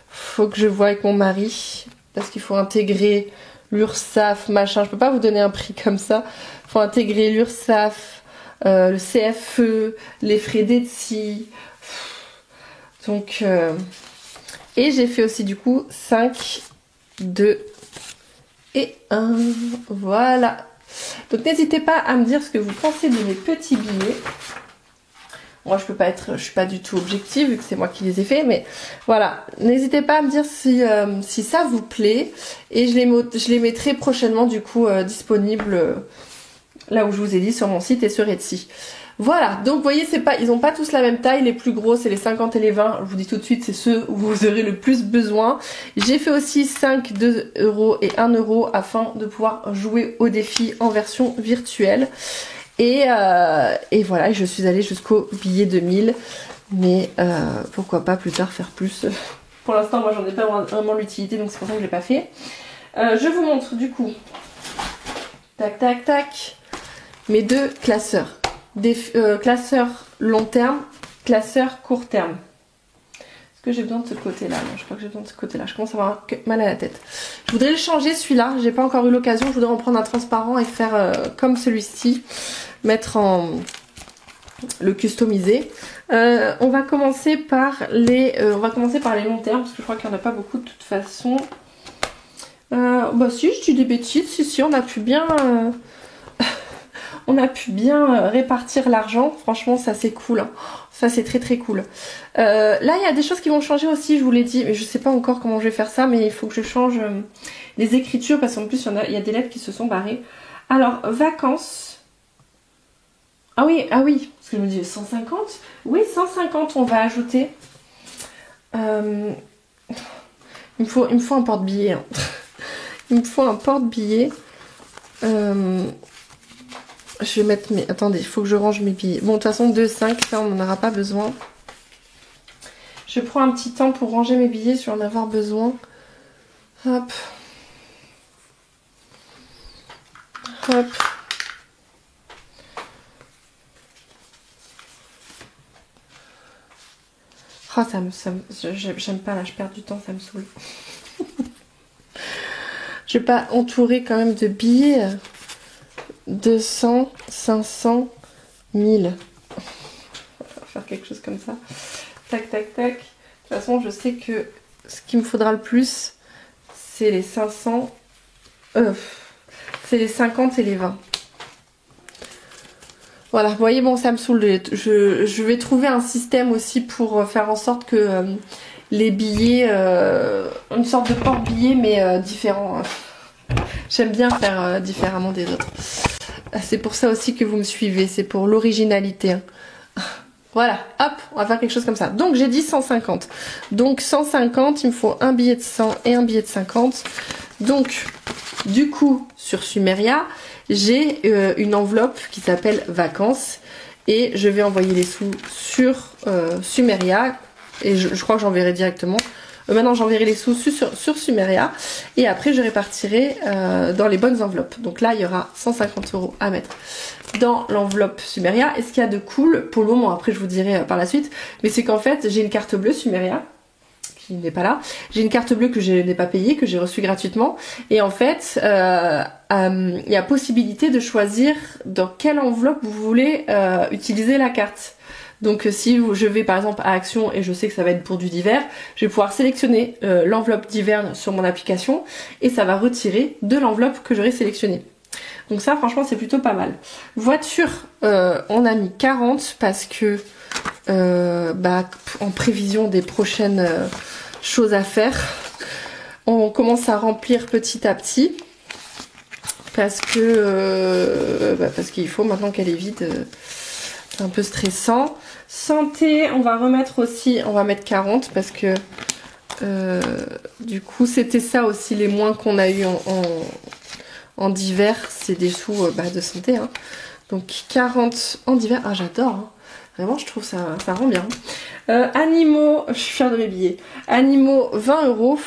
Faut que je vois avec mon mari. Parce qu'il faut intégrer l'URSSAF, machin. Je peux pas vous donner un prix comme ça. Faut intégrer l'URSSAF. Le CFE, les frais d'Etsy. Donc, et j'ai fait aussi du coup 5, 2 et 1. Voilà. Donc n'hésitez pas à me dire ce que vous pensez de mes petits billets. Moi je suis pas du tout objective vu que c'est moi qui les ai faits, mais voilà. N'hésitez pas à me dire si ça vous plaît. Et je les mettrai prochainement du coup disponibles. Là où je vous ai dit sur mon site et sur Etsy. Voilà, donc vous voyez, ils n'ont pas tous la même taille. Les plus gros, c'est les 50 et les 20. Je vous dis tout de suite, c'est ceux où vous aurez le plus besoin. J'ai fait aussi 5, 2 € et 1 € afin de pouvoir jouer au défi en version virtuelle. Et voilà, je suis allée jusqu'au billet 2000. Mais pourquoi pas plus tard faire plus. Pour l'instant, moi, j'en ai pas vraiment l'utilité, donc c'est pour ça que je l'ai pas fait. Je vous montre du coup. Tac, tac, tac. Mes deux classeurs. Des classeurs long terme, classeurs court terme. Est-ce que j'ai besoin de ce côté-là? Non, je crois que j'ai besoin de ce côté-là. Je commence à avoir mal à la tête. Je voudrais le changer celui-là. J'ai pas encore eu l'occasion. Je voudrais en prendre un transparent et faire comme celui-ci. Mettre en... le customiser. On va commencer par les long terme parce que je crois qu'il n'y en a pas beaucoup de toute façon. Bah si, je dis des bêtises. Si, on a pu bien... on a pu bien répartir l'argent. Franchement, ça c'est cool. Hein. Ça c'est très très cool. Là, il y a des choses qui vont changer aussi, je vous l'ai dit. Mais je sais pas encore comment je vais faire ça. Mais il faut que je change les écritures. Parce qu'en plus, il y a des lettres qui se sont barrées. Alors, vacances. Ah oui. Parce que je me dis 150. Oui, 150, on va ajouter. Il me faut un porte-billet. Hein. Il me faut un porte-billet. Je vais mettre mes... Attendez, il faut que je range mes billets. Bon, de toute façon, 2,5, ça, on n'en aura pas besoin. Je prends un petit temps pour ranger mes billets, je vais en avoir besoin. Hop. Hop. Oh, j'aime pas, là, je perds du temps, ça me saoule. Je vais pas entourer quand même de billets. 200, 500, 1000. On va faire quelque chose comme ça. Tac, tac, tac. De toute façon, je sais que ce qu'il me faudra le plus, c'est les 500. C'est les 50 et les 20. Voilà, vous voyez, bon, ça me saoule. Je vais trouver un système aussi pour faire en sorte que les billets, une sorte de porte-billets, mais différent. J'aime bien faire différemment des autres. C'est pour ça aussi que vous me suivez, c'est pour l'originalité. Hein. Voilà, hop, on va faire quelque chose comme ça. Donc j'ai dit 150. Donc 150, il me faut un billet de 100 et un billet de 50. Donc, du coup, sur Sumeria, j'ai une enveloppe qui s'appelle vacances. Et je vais envoyer les sous sur Sumeria. Et je crois que j'enverrai directement Maintenant j'enverrai les sous sur Sumeria et après je répartirai dans les bonnes enveloppes. Donc là il y aura 150 € à mettre dans l'enveloppe Sumeria. Et ce qu'il y a de cool pour le moment, après je vous dirai par la suite, mais c'est qu'en fait j'ai une carte bleue Sumeria qui n'est pas là. J'ai une carte bleue que je n'ai pas payée, que j'ai reçue gratuitement. Et en fait, il y a possibilité de choisir dans quelle enveloppe vous voulez utiliser la carte. Donc si je vais par exemple à Action et je sais que ça va être pour du d'hiver, je vais pouvoir sélectionner l'enveloppe d'hiver sur mon application et ça va retirer de l'enveloppe que j'aurai sélectionnée. Donc ça franchement c'est plutôt pas mal. Voiture, on a mis 40 parce que en prévision des prochaines choses à faire, on commence à remplir petit à petit parce que parce qu'il faut maintenant qu'elle est vide, c'est un peu stressant. Santé, on va remettre aussi, on va mettre 40 parce que du coup c'était ça aussi les moins qu'on a eu en d'hiver, c'est des sous de santé hein. Donc 40 en d'hiver, ah j'adore hein. Vraiment je trouve ça rend bien. Animaux, je suis fière de mes billets. Animaux 20 €.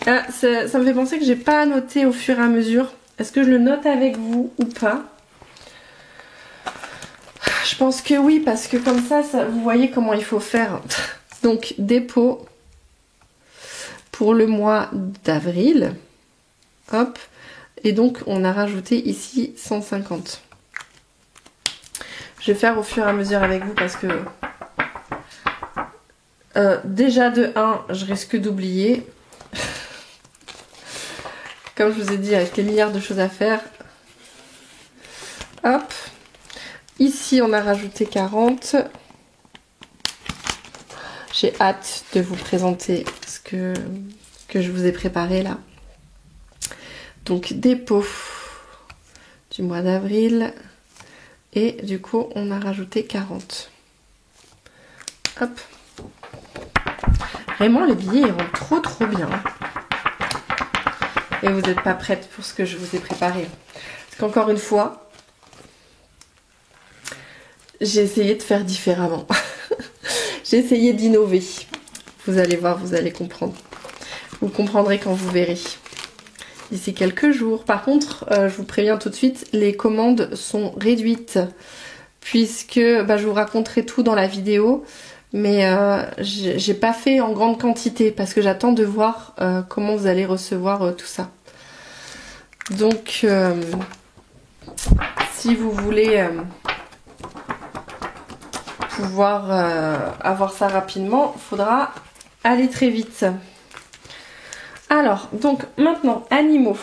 Ah, ça me fait penser que j'ai pas noté au fur et à mesure. Est-ce que je le note avec vous ou pas? Je pense que oui, parce que comme ça, vous voyez comment il faut faire. Donc dépôt pour le mois d'avril. Hop. Et donc on a rajouté ici 150. Je vais faire au fur et à mesure avec vous parce que déjà de 1, je risque d'oublier. Comme je vous ai dit, avec les milliards de choses à faire. Hop. Ici, on a rajouté 40. J'ai hâte de vous présenter ce que je vous ai préparé là. Donc, dépôt du mois d'avril. Et du coup, on a rajouté 40. Hop. Vraiment, les billets, ils rentrent trop bien. Et vous n'êtes pas prête pour ce que je vous ai préparé. Parce qu'encore une fois, j'ai essayé de faire différemment. J'ai essayé d'innover. Vous allez voir, vous allez comprendre. Vous comprendrez quand vous verrez. D'ici quelques jours. Par contre, je vous préviens tout de suite, les commandes sont réduites. Puisque je vous raconterai tout dans la vidéo. Mais j'ai pas fait en grande quantité. Parce que j'attends de voir comment vous allez recevoir tout ça. Donc, si vous voulez pouvoir avoir ça rapidement, il faudra aller très vite. Alors, donc maintenant, animaux.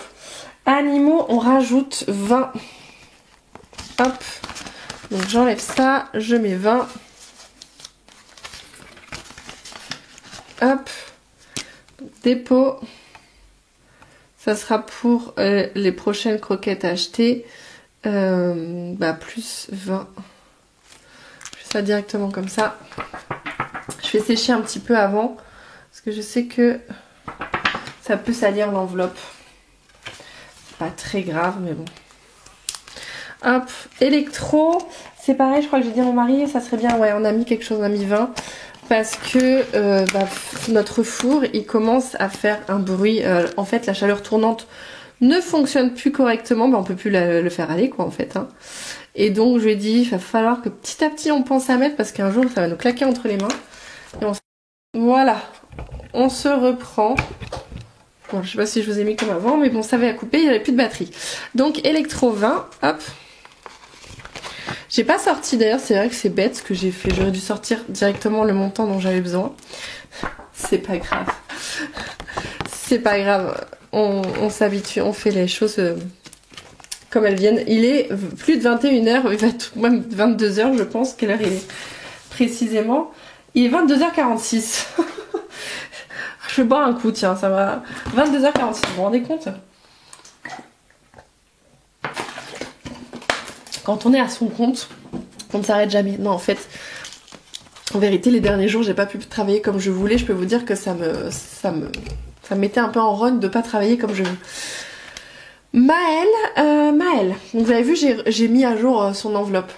Animaux, on rajoute 20. Hop. Donc j'enlève ça, je mets 20. Hop. Dépôt. Ça sera pour les prochaines croquettes à acheter. Plus 20. Je fais ça directement comme ça. Je fais sécher un petit peu avant. Parce que je sais que ça peut salir l'enveloppe. C'est pas très grave, mais bon. Hop, électro. C'est pareil, je crois que j'ai dit à mon mari, ça serait bien. Ouais, on a mis quelque chose, on a mis 20. Parce que notre four, il commence à faire un bruit. En fait, la chaleur tournante ne fonctionne plus correctement. On peut plus le faire aller, quoi, en fait. Hein. Et donc, je lui ai dit, il va falloir que petit à petit, on pense à mettre. Parce qu'un jour, ça va nous claquer entre les mains. Et voilà. On se reprend. Bon, je sais pas si je vous ai mis comme avant, mais bon, ça va couper, il n'y avait plus de batterie. Donc, électro 20, hop. J'ai pas sorti d'ailleurs, c'est vrai que c'est bête ce que j'ai fait. J'aurais dû sortir directement le montant dont j'avais besoin. C'est pas grave. C'est pas grave. On s'habitue, on fait les choses comme elles viennent. Il est plus de 21h, il va être même 22h, je pense. Quelle heure il est précisément? Il est 22h46. Je vais boire un coup, tiens, ça va. 22h46, vous vous rendez compte? Quand on est à son compte, on ne s'arrête jamais. Non, en fait, en vérité, les derniers jours, j'ai pas pu travailler comme je voulais. Je peux vous dire que ça me mettait un peu en run de pas travailler comme je veux. Maëlle. Donc, vous avez vu, j'ai mis à jour son enveloppe.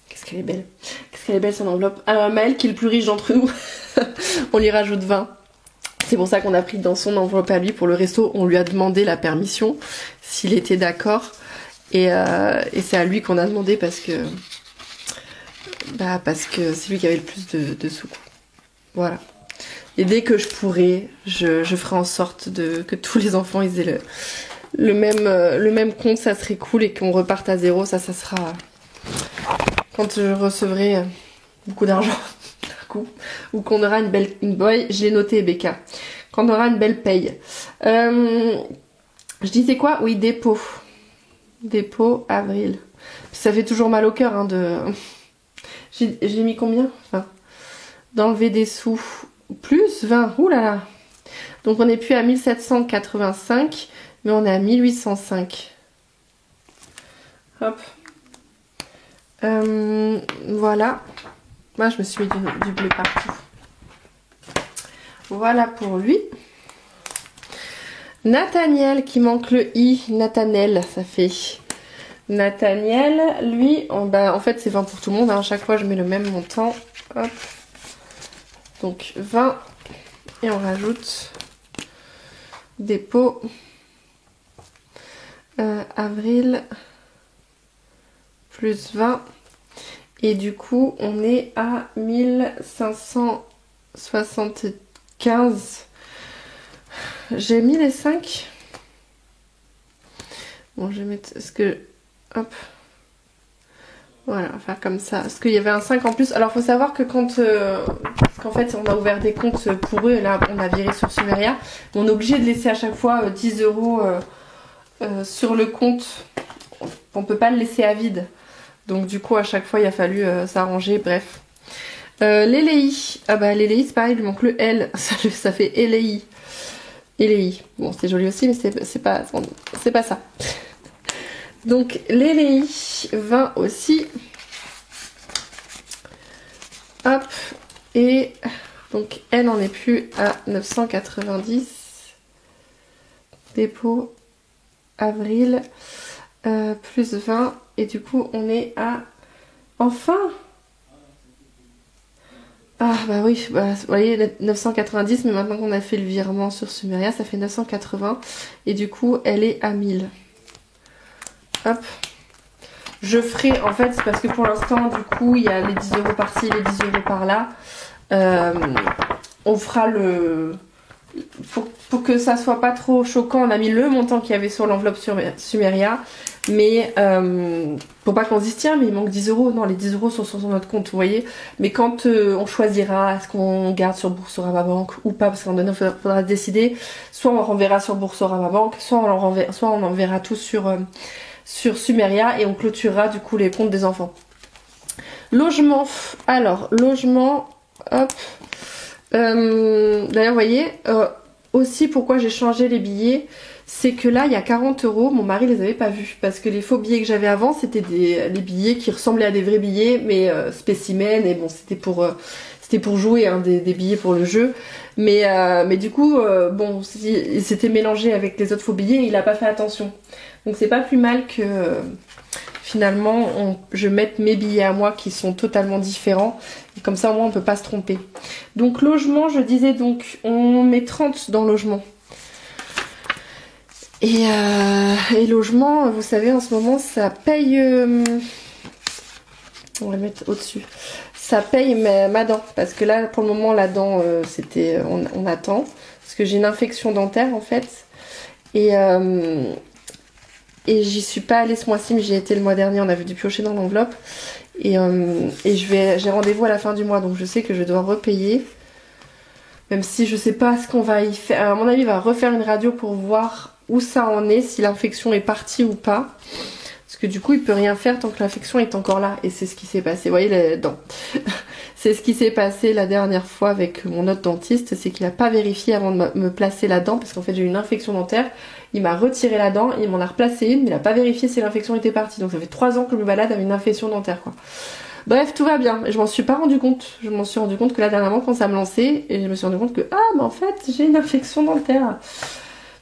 Qu'est-ce qu'elle est belle. Qu'est-ce qu'elle est belle son enveloppe. Maëlle qui est le plus riche d'entre nous. On lui rajoute 20. C'est pour ça qu'on a pris dans son enveloppe à lui pour le resto. On lui a demandé la permission, s'il était d'accord. Et c'est à lui qu'on a demandé parce que c'est lui qui avait le plus de sous. Voilà. Et dès que je pourrai, je ferai en sorte que tous les enfants ils aient le même compte, ça serait cool, et qu'on reparte à zéro. Ça sera quand je recevrai beaucoup d'argent d'un coup, ou qu'on aura une boy. J'ai noté, Becca, quand on aura une belle paye. Je disais quoi? Oui, dépôt avril. Ça fait toujours mal au cœur hein, j'ai mis combien, enfin, d'enlever des sous, plus 20, oulala. Donc on n'est plus à 1785, mais on est à 1805. Hop. Voilà. Moi je me suis mis du bleu partout. Voilà pour lui. Nathaniel, qui manque le i, Nathaniel, ça fait Nathaniel, lui, en fait c'est 20 pour tout le monde, hein. À chaque fois je mets le même montant. Hop. Donc 20, et on rajoute dépôt avril plus 20, et du coup on est à 1575. J'ai mis les 5. Bon, je vais mettre ce que... Hop. Voilà, on va faire comme ça. Parce qu'il y avait un 5 en plus. Alors, faut savoir que parce qu'en fait, on a ouvert des comptes pour eux. Et là, on a viré sur Sumeria. On est obligé de laisser à chaque fois 10 € sur le compte. On peut pas le laisser à vide. Donc, du coup, à chaque fois, il a fallu s'arranger. Bref. L'Elei. Ah bah, l'Elei, c'est pareil. Il lui manque le L. Ça fait Elei. Elei. Bon, c'est joli aussi, mais c'est pas ça. Donc, l'Elei, 20 aussi. Hop. Et donc, elle n'en est plus à 990. Dépôt, avril, plus 20. Et du coup, on est à... Enfin! Ah bah oui, vous voyez 990, mais maintenant qu'on a fait le virement sur Sumeria, ça fait 980. Et du coup, elle est à 1000. Hop. Je ferai, en fait, c'est parce que pour l'instant, du coup, il y a les 10 € par-ci, les 10 € par-là. On fera le... Pour que ça soit pas trop choquant, on a mis le montant qu'il y avait sur l'enveloppe Sumeria. Mais pour pas qu'on se dise tiens mais il manque 10 €. Non, les 10 € sont sur notre compte, vous voyez. Mais quand on choisira est-ce qu'on garde sur Boursorama Bank ou pas, parce qu'à un moment donné il faudra décider. Soit on renverra sur Boursorama Bank, soit on enverra tout sur Sumeria, et on clôturera du coup les comptes des enfants. Logement. Alors, logement, hop. D'ailleurs, vous voyez, aussi pourquoi j'ai changé les billets, c'est que là, il y a 40 €, mon mari les avait pas vus, parce que les faux billets que j'avais avant, c'était les billets qui ressemblaient à des vrais billets, mais spécimens, et bon, c'était pour jouer, hein, des billets pour le jeu, mais du coup, bon, il s'était mélangé avec les autres faux billets, et il a pas fait attention. Donc c'est pas plus mal que... finalement, je mette mes billets à moi qui sont totalement différents. Et comme ça, au moins, on peut pas se tromper. Donc, logement, je disais donc, on met 30 dans logement. Et logement, vous savez, en ce moment, ça paye... on va le mettre au-dessus. Ça paye ma dent. Parce que là, pour le moment, la dent, on attend. Parce que j'ai une infection dentaire, en fait. Et j'y suis pas allée ce mois-ci, mais j'y ai été le mois dernier, on avait dû piocher dans l'enveloppe. Et j'ai rendez-vous à la fin du mois, donc je sais que je dois repayer. Même si je sais pas ce qu'on va y faire. À mon avis, il va refaire une radio pour voir où ça en est, si l'infection est partie ou pas. Parce que du coup, il peut rien faire tant que l'infection est encore là. Et c'est ce qui s'est passé. Vous voyez les dents. C'est ce qui s'est passé la dernière fois avec mon autre dentiste. C'est qu'il a pas vérifié avant de me placer la dent. Parce qu'en fait, j'ai eu une infection dentaire. Il m'a retiré la dent. Il m'en a replacé une. Mais il a pas vérifié si l'infection était partie. Donc ça fait 3 ans que je me balade avec une infection dentaire, quoi. Bref, tout va bien. Et je m'en suis pas rendu compte. Je m'en suis rendu compte que là, dernièrement, quand ça me lançait. Et je me suis rendu compte que, mais en fait, j'ai une infection dentaire.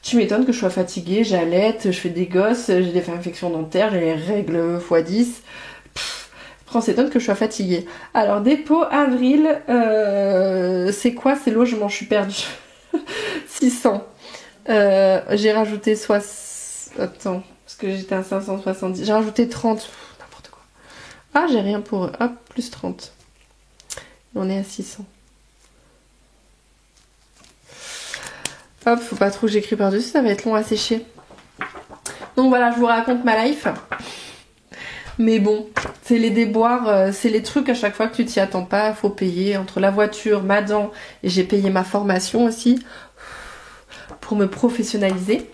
Tu m'étonnes que je sois fatiguée, j'allaite, je fais des gosses, j'ai des infections dentaires, j'ai les règles x10. On s'étonne que je sois fatiguée. Alors, dépôt, avril, c'est quoi? C'est logement, je suis perdue. 600. J'ai rajouté Attends, parce que j'étais à 570. J'ai rajouté 30. N'importe quoi. Ah, j'ai rien pour eux. Hop, plus 30. On est à 600. Hop, faut pas trop que j'écris par-dessus, ça va être long à sécher. Donc voilà, je vous raconte ma life. Mais bon, c'est les déboires, c'est les trucs à chaque fois que tu t'y attends pas, faut payer. Entre la voiture, ma dent, et j'ai payé ma formation aussi pour me professionnaliser.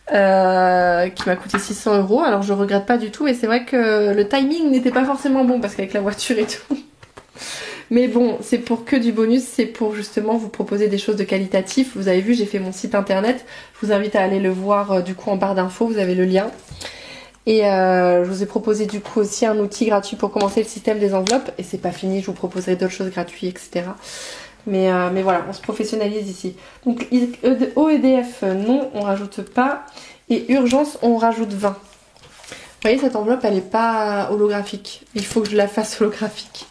Qui m'a coûté 600 €. Alors je regrette pas du tout, mais c'est vrai que le timing n'était pas forcément bon parce qu'avec la voiture et tout. Mais bon, c'est pour que du bonus, c'est pour justement vous proposer des choses de qualitatif. Vous avez vu, j'ai fait mon site internet. Je vous invite à aller le voir du coup en barre d'infos, vous avez le lien. Et je vous ai proposé du coup aussi un outil gratuit pour commencer le système des enveloppes. Et c'est pas fini, je vous proposerai d'autres choses gratuites, etc. Mais voilà, on se professionnalise ici. Donc OEDF, non, on rajoute pas. Et urgence, on rajoute 20. Vous voyez, cette enveloppe, elle n'est pas holographique. Il faut que je la fasse holographique.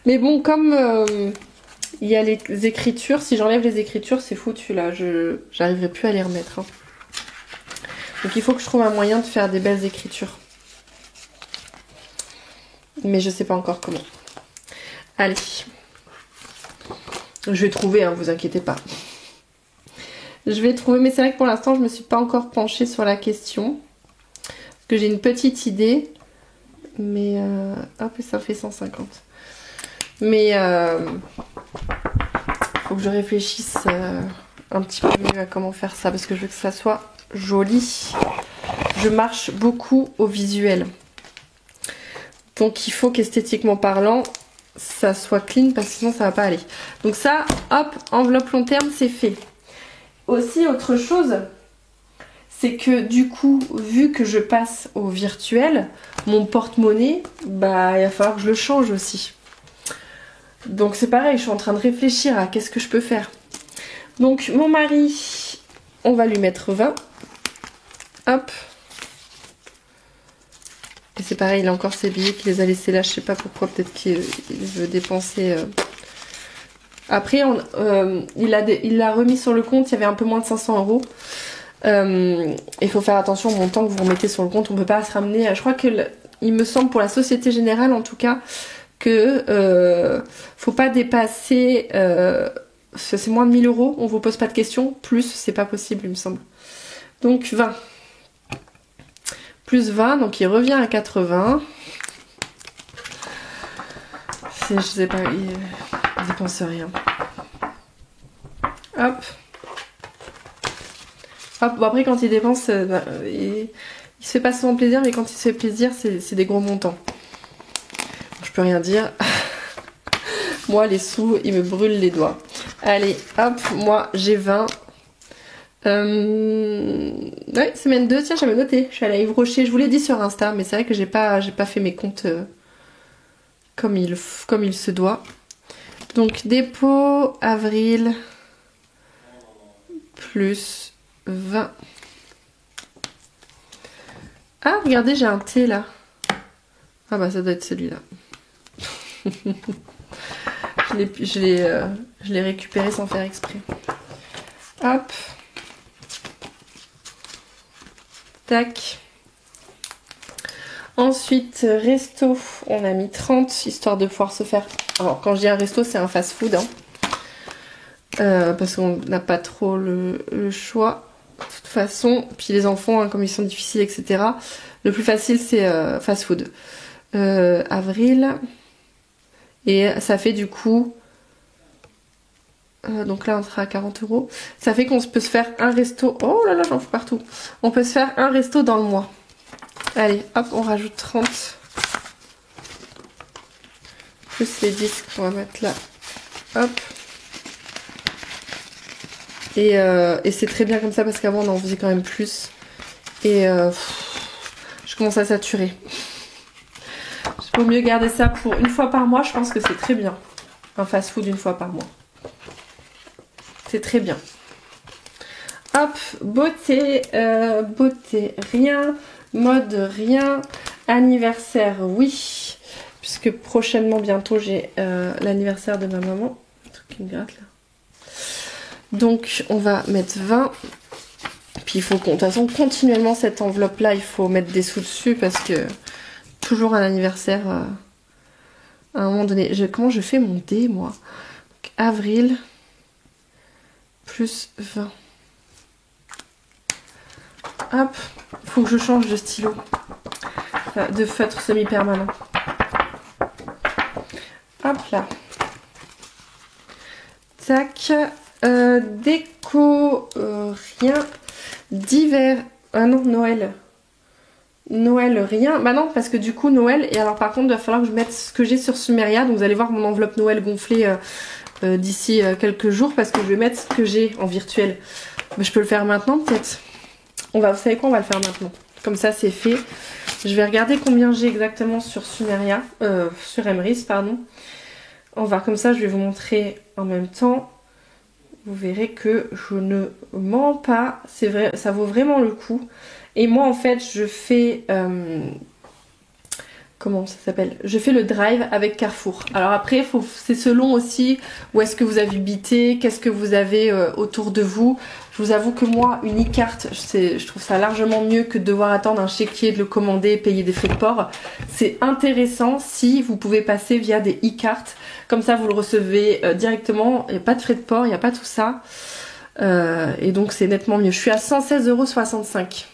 Mais bon, comme il y a les écritures, si j'enlève les écritures, c'est foutu là. J'arriverai plus à les remettre. Hein. Donc il faut que je trouve un moyen de faire des belles écritures. Mais je sais pas encore comment. Allez. Je vais trouver, hein, vous inquiétez pas. Je vais trouver, mais c'est vrai que pour l'instant, je me suis pas encore penchée sur la question. Parce que j'ai une petite idée. Mais, hop, ça fait 150. Mais faut que je réfléchisse un petit peu mieux à comment faire ça parce que je veux que ça soit joli. Je marche beaucoup au visuel. Donc il faut qu'esthétiquement parlant, ça soit clean parce que sinon ça va pas aller. Donc ça, hop, enveloppe long terme, c'est fait. Aussi autre chose, c'est que du coup, vu que je passe au virtuel, mon porte-monnaie, bah il va falloir que je le change aussi. Donc c'est pareil, je suis en train de réfléchir à qu'est-ce que je peux faire. Donc mon mari, on va lui mettre 20. Hop. Et c'est pareil, il a encore ses billets qu'il les a laissés là, je sais pas pourquoi, peut-être qu'il veut dépenser. Après, il l'a remis sur le compte, il y avait un peu moins de 500 €. Il faut faire attention au montant que vous remettez sur le compte, on peut pas se ramener. Je crois que, il me semble pour la Société Générale en tout cas, que faut pas dépasser, c'est moins de 1000 €, on vous pose pas de questions, plus c'est pas possible il me semble. Donc 20. Plus 20, donc il revient à 80. Je sais pas, il dépense rien. Hop. Hop, bon après quand il dépense, il se fait pas souvent plaisir, mais quand il se fait plaisir, c'est des gros montants. Je peux rien dire. Moi, les sous, ils me brûlent les doigts. Allez, hop, moi, j'ai 20. Ouais, semaine 2, tiens, j'avais noté. Je suis allée à Yves Rocher. Je vous l'ai dit sur Insta, mais c'est vrai que j'ai pas fait mes comptes comme il se doit. Donc, dépôt, avril, plus 20. Ah, regardez, j'ai un thé, là. Ah bah, ça doit être celui-là. Je l'ai récupéré sans faire exprès. Hop. Tac. Ensuite, resto, on a mis 30, histoire de pouvoir se faire... Alors, quand je dis un resto, c'est un fast-food. Hein. Parce qu'on n'a pas trop le choix. De toute façon, puis les enfants, hein, comme ils sont difficiles, etc. Le plus facile, c'est fast-food. Avril... Et ça fait du coup... donc là on sera à 40 €. Ça fait qu'on peut se faire un resto... Oh là là, j'en fous partout. On peut se faire un resto dans le mois. Allez, hop, on rajoute 30. Plus les disques qu'on va mettre là. Hop. Et c'est très bien comme ça parce qu'avant on en faisait quand même plus. Et je commence à saturer. Il vaut mieux garder ça pour une fois par mois, je pense que c'est très bien. Un fast-food une fois par mois. C'est très bien. Hop, beauté, beauté, rien. Mode, rien. Anniversaire, oui. Puisque prochainement, bientôt, j'ai l'anniversaire de ma maman. Un truc qui me gratte là. Donc on va mettre 20. Puis il faut qu'on, de toute façon, continuellement cette enveloppe là, il faut mettre des sous dessus parce que toujours un anniversaire à un moment donné. Comment je fais mon dé moi? Donc, avril plus 20. Hop, faut que je change de stylo, de feutre semi-permanent. Hop là. Tac. Déco, rien. D'hiver. Ah non, Noël. Noël, rien. Bah non, parce que du coup, Noël. Et alors, par contre, il va falloir que je mette ce que j'ai sur Sumeria. Donc, vous allez voir mon enveloppe Noël gonflée d'ici quelques jours. Parce que je vais mettre ce que j'ai en virtuel. Mais je peux le faire maintenant, peut-être. Vous savez quoi, on va le faire maintenant. Comme ça, c'est fait. Je vais regarder combien j'ai exactement sur Sumeria. Sur Emrys, pardon. On va, comme ça, je vais vous montrer en même temps. Vous verrez que je ne mens pas, c'est vrai, ça vaut vraiment le coup. Et moi en fait je fais, comment ça s'appelle? Je fais le drive avec Carrefour. Alors après c'est selon aussi où est-ce que vous habitez, qu'est-ce que vous avez autour de vous. Je vous avoue que moi une e-carte, je trouve ça largement mieux que de devoir attendre un chéquier, de le commander, payer des frais de port. C'est intéressant si vous pouvez passer via des e-cartes. Comme ça vous le recevez directement, il n'y a pas de frais de port, il n'y a pas tout ça. Et donc c'est nettement mieux. Je suis à 116,65 €.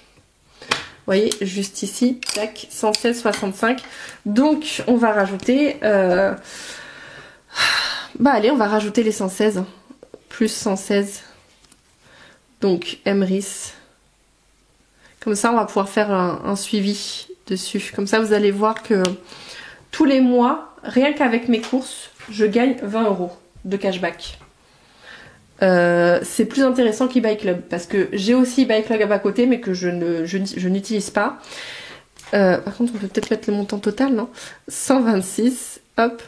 Vous voyez, juste ici, tac, 116,65 €. Donc on va rajouter... Bah allez, on va rajouter les 116. Plus 116. Donc Emrys. Comme ça on va pouvoir faire un suivi dessus. Comme ça vous allez voir que tous les mois, rien qu'avec mes courses, je gagne 20 € de cashback. C'est plus intéressant qu'eBay Club parce que j'ai aussi eBay Club à côté mais que je n'utilise pas. Par contre on peut peut-être mettre le montant total, non? 126, hop.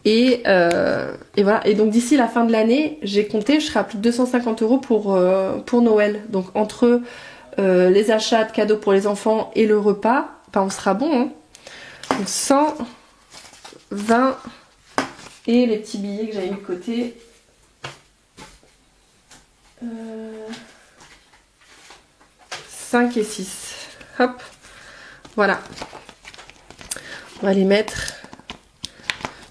Et voilà. Et donc d'ici la fin de l'année, j'ai compté, je serai à plus de 250 € pour Noël. Donc entre les achats de cadeaux pour les enfants et le repas, bah, on sera bon. Hein. Donc 120 et les petits billets que j'avais mis de côté. 5 et 6. Hop. Voilà. On va les mettre.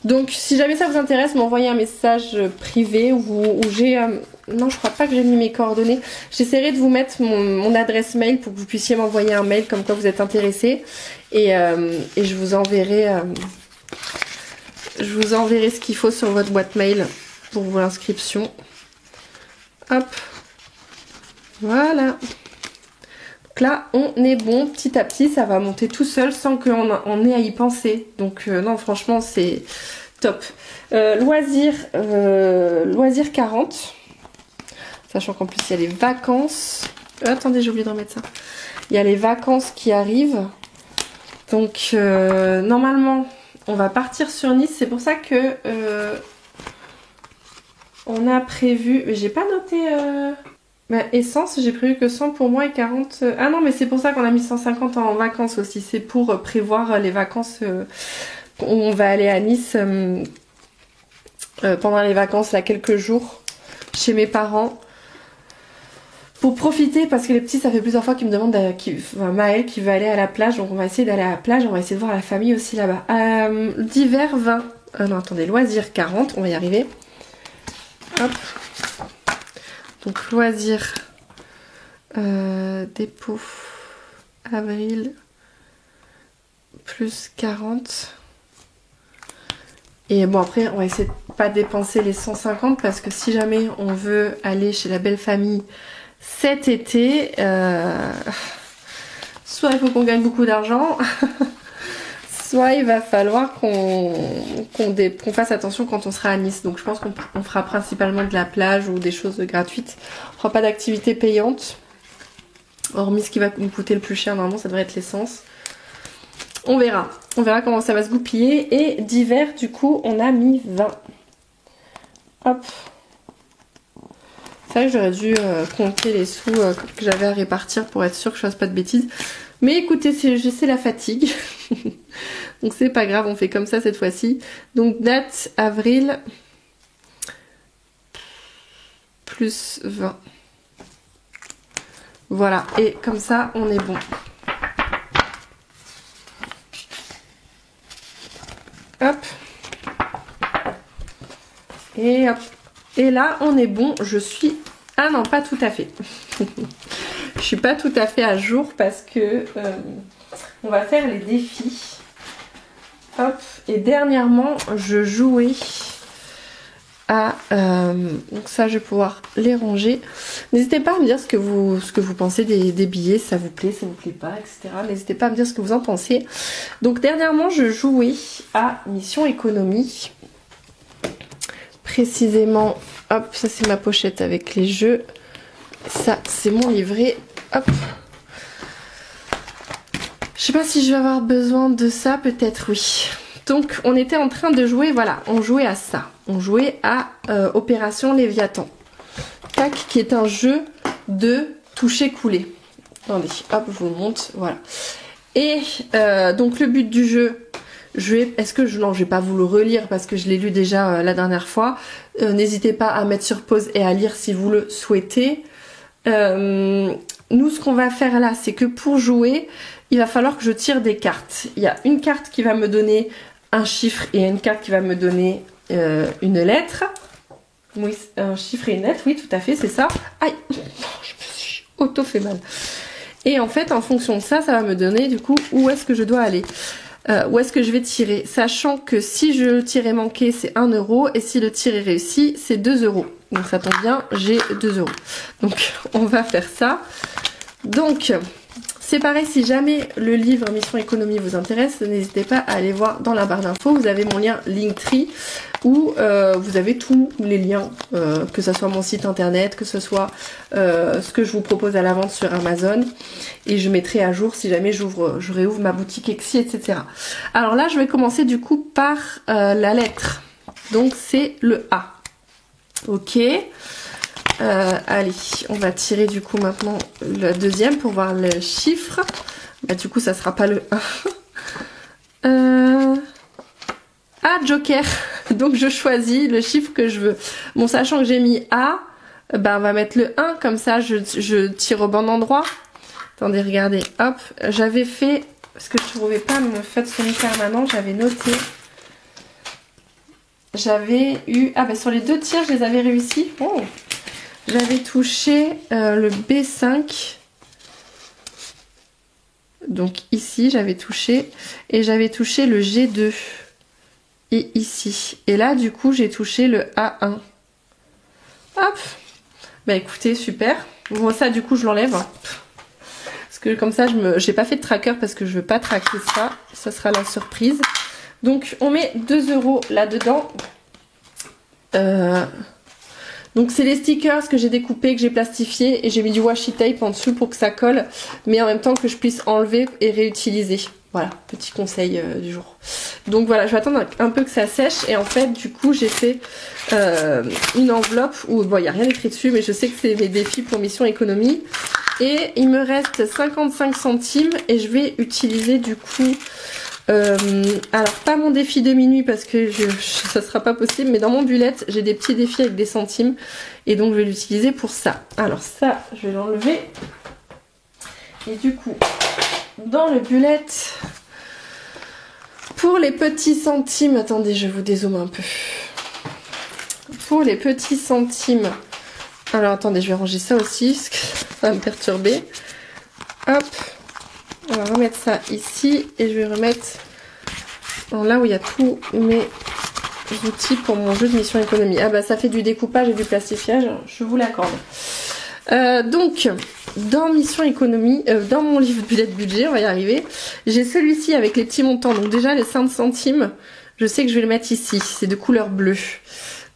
Donc si jamais ça vous intéresse, m'envoyez un message privé où j'ai... non, je crois pas que j'ai mis mes coordonnées. J'essaierai de vous mettre mon adresse mail pour que vous puissiez m'envoyer un mail comme quoi vous êtes intéressé. Et je vous enverrai... ce qu'il faut sur votre boîte mail pour vos inscriptions. Hop. Voilà. Donc là, on est bon. Petit à petit, ça va monter tout seul sans qu'on ait à y penser. Donc non, franchement, c'est top. Loisirs 40. Sachant qu'en plus, il y a les vacances. Attendez, j'ai oublié de remettre ça. Il y a les vacances qui arrivent. Donc, normalement... on va partir sur Nice, c'est pour ça que on a prévu, mais j'ai pas noté essence, j'ai prévu que 100 pour moi et 40... ah non mais c'est pour ça qu'on a mis 150 en vacances aussi, c'est pour prévoir les vacances où on va aller à Nice pendant les vacances, là quelques jours, chez mes parents. Pour profiter, parce que les petits, ça fait plusieurs fois qu'ils me demandent, Maëlle qui veut aller à la plage, donc on va essayer d'aller à la plage, on va essayer de voir la famille aussi là-bas. D'hiver 20, non attendez, loisirs 40, on va y arriver. Hop. Donc loisirs, dépôt, avril, plus 40. Et bon après, on va essayer de pas dépenser les 150, parce que si jamais on veut aller chez la belle famille cet été, soit il faut qu'on gagne beaucoup d'argent, soit il va falloir qu'on fasse attention quand on sera à Nice. Donc je pense qu'on fera principalement de la plage ou des choses gratuites. On fera pas d'activité payante, hormis ce qui va nous coûter le plus cher, normalement ça devrait être l'essence. On verra comment ça va se goupiller. Et d'hiver du coup on a mis 20. Hop. C'est vrai que j'aurais dû compter les sous que j'avais à répartir pour être sûre que je fasse pas de bêtises. Mais écoutez, c'est la fatigue. Donc c'est pas grave, on fait comme ça cette fois-ci. Donc date avril plus 20. Voilà, et comme ça, on est bon. Hop. Et hop. Et là, on est bon. Je suis... Ah non, pas tout à fait. Je suis pas tout à fait à jour parce que on va faire les défis. Hop. Et dernièrement, je jouais à... donc ça, je vais pouvoir les ranger. N'hésitez pas à me dire ce que vous pensez des billets, si ça vous plaît, ça vous plaît pas, etc. N'hésitez pas à me dire ce que vous en pensez. Donc dernièrement, je jouais à Mission Économie. Précisément, hop, ça c'est ma pochette avec les jeux. Ça, c'est mon livret. Hop. Je sais pas si je vais avoir besoin de ça, peut-être oui. Donc on était en train de jouer, voilà, on jouait à ça. On jouait à Opération Léviathan. Tac, qui est un jeu de toucher-couler. Attendez, hop, je vous le montre, voilà. Et donc le but du jeu, non, je vais pas vous le relire parce que je l'ai lu déjà la dernière fois. N'hésitez pas à mettre sur pause et à lire si vous le souhaitez. Nous, ce qu'on va faire là, c'est que pour jouer, il va falloir que je tire des cartes. Il y a une carte qui va me donner un chiffre et une carte qui va me donner une lettre. Oui, un chiffre et une lettre, oui, tout à fait, c'est ça. Aïe, je me suis auto-fait mal. Et en fait, en fonction de ça, ça va me donner du coup où est-ce que je dois aller. Où est-ce que je vais tirer, sachant que si je le tir est manqué, c'est 1 € et si le tir est réussi, c'est 2 €. Donc ça tombe bien, j'ai 2 €. Donc on va faire ça. Donc c'est pareil, si jamais le livre Mission Économie vous intéresse, n'hésitez pas à aller voir dans la barre d'infos. Vous avez mon lien Linktree où vous avez tous les liens, que ce soit mon site internet, que ce soit ce que je vous propose à la vente sur Amazon. Et je mettrai à jour si jamais je réouvre ma boutique Etsy, etc. Alors là, je vais commencer du coup par la lettre. Donc c'est le A. Ok. Allez, on va tirer du coup maintenant le deuxième pour voir le chiffre. Bah du coup ça sera pas le 1. Ah, Joker. Donc je choisis le chiffre que je veux. Bon, sachant que j'ai mis A, bah on va mettre le 1, comme ça je tire au bon endroit. Attendez, regardez, hop. J'avais fait, parce que je ne trouvais pas mon fait semi-permanent, j'avais noté. J'avais eu, ah bah sur les 2 tirs je les avais réussi. Oh. J'avais touché le B5. Donc ici j'avais touché. Et j'avais touché le G2. Et ici. Et là du coup j'ai touché le A1. Hop. Bah écoutez, super. Bon ça du coup je l'enlève. Parce que comme ça j'ai pas fait de tracker parce que je veux pas traquer ça. Ça sera la surprise. Donc on met 2 € là-dedans. Donc c'est les stickers que j'ai découpés, que j'ai plastifiés et j'ai mis du washi tape en dessous pour que ça colle, mais en même temps que je puisse enlever et réutiliser. Voilà, petit conseil du jour. Donc voilà, je vais attendre un peu que ça sèche et en fait du coup j'ai fait une enveloppe où bon il n'y a rien écrit dessus mais je sais que c'est mes défis pour Mission Économie. Et il me reste 55 centimes et je vais utiliser du coup... alors pas mon défi de minuit parce que ça sera pas possible, mais dans mon bullet j'ai des petits défis avec des centimes et donc je vais l'utiliser pour ça. Alors ça je vais l'enlever et du coup dans le bullet pour les petits centimes, attendez je vous dézoome un peu, pour les petits centimes, alors attendez je vais ranger ça aussi parce que ça va me perturber. Hop, on va remettre ça ici et je vais remettre là où il y a tous mes outils pour mon jeu de Mission Économie. Ah bah ça fait du découpage et du plastifiage, je vous l'accorde. Donc dans Mission Économie, dans mon livre bullet budget, on va y arriver, j'ai celui-ci avec les petits montants. Donc déjà les 5 centimes, je sais que je vais le mettre ici, c'est de couleur bleue.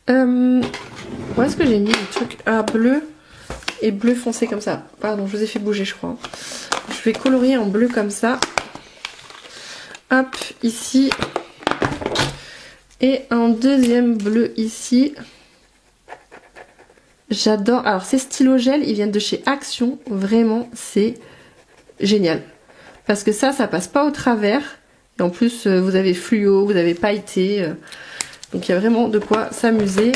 Où est-ce que j'ai mis le truc bleu et bleu foncé comme ça. Pardon, je vous ai fait bouger je crois. Je vais colorier en bleu comme ça. Hop, ici. Et un deuxième bleu ici. J'adore. Alors ces stylos gel, ils viennent de chez Action. Vraiment, c'est génial. Parce que ça passe pas au travers. Et en plus, vous avez fluo, vous avez pailleté. Donc il y a vraiment de quoi s'amuser.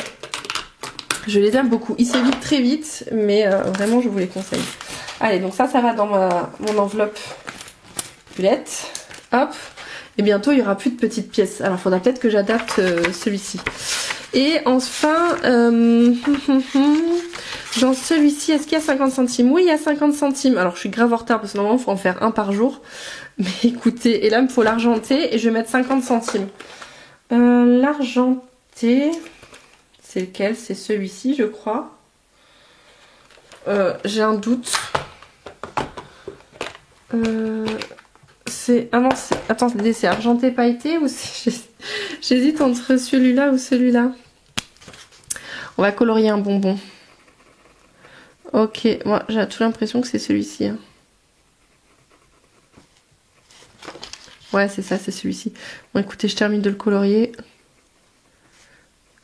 Je les aime beaucoup. Ils se vident très vite, mais vraiment je vous les conseille. Allez, donc ça va dans mon enveloppe bullette. Hop. Et bientôt il y aura plus de petites pièces. Alors il faudra peut-être que j'adapte celui-ci. Et enfin, dans celui-ci, est-ce qu'il y a 50 centimes? Oui, il y a 50 centimes. Alors je suis grave en retard parce que normalement il faut en faire un par jour. Mais écoutez, et là il me faut l'argenté et je vais mettre 50 centimes. L'argenté, c'est lequel? C'est celui-ci je crois. J'ai un doute. C'est... Ah non, attendez, c'est argenté pailleté ou c'est... J'hésite entre celui-là ou celui-là. On va colorier un bonbon. Ok, moi j'ai toujours l'impression que c'est celui-ci. Hein. Ouais, c'est ça, c'est celui-ci. Bon, écoutez, je termine de le colorier.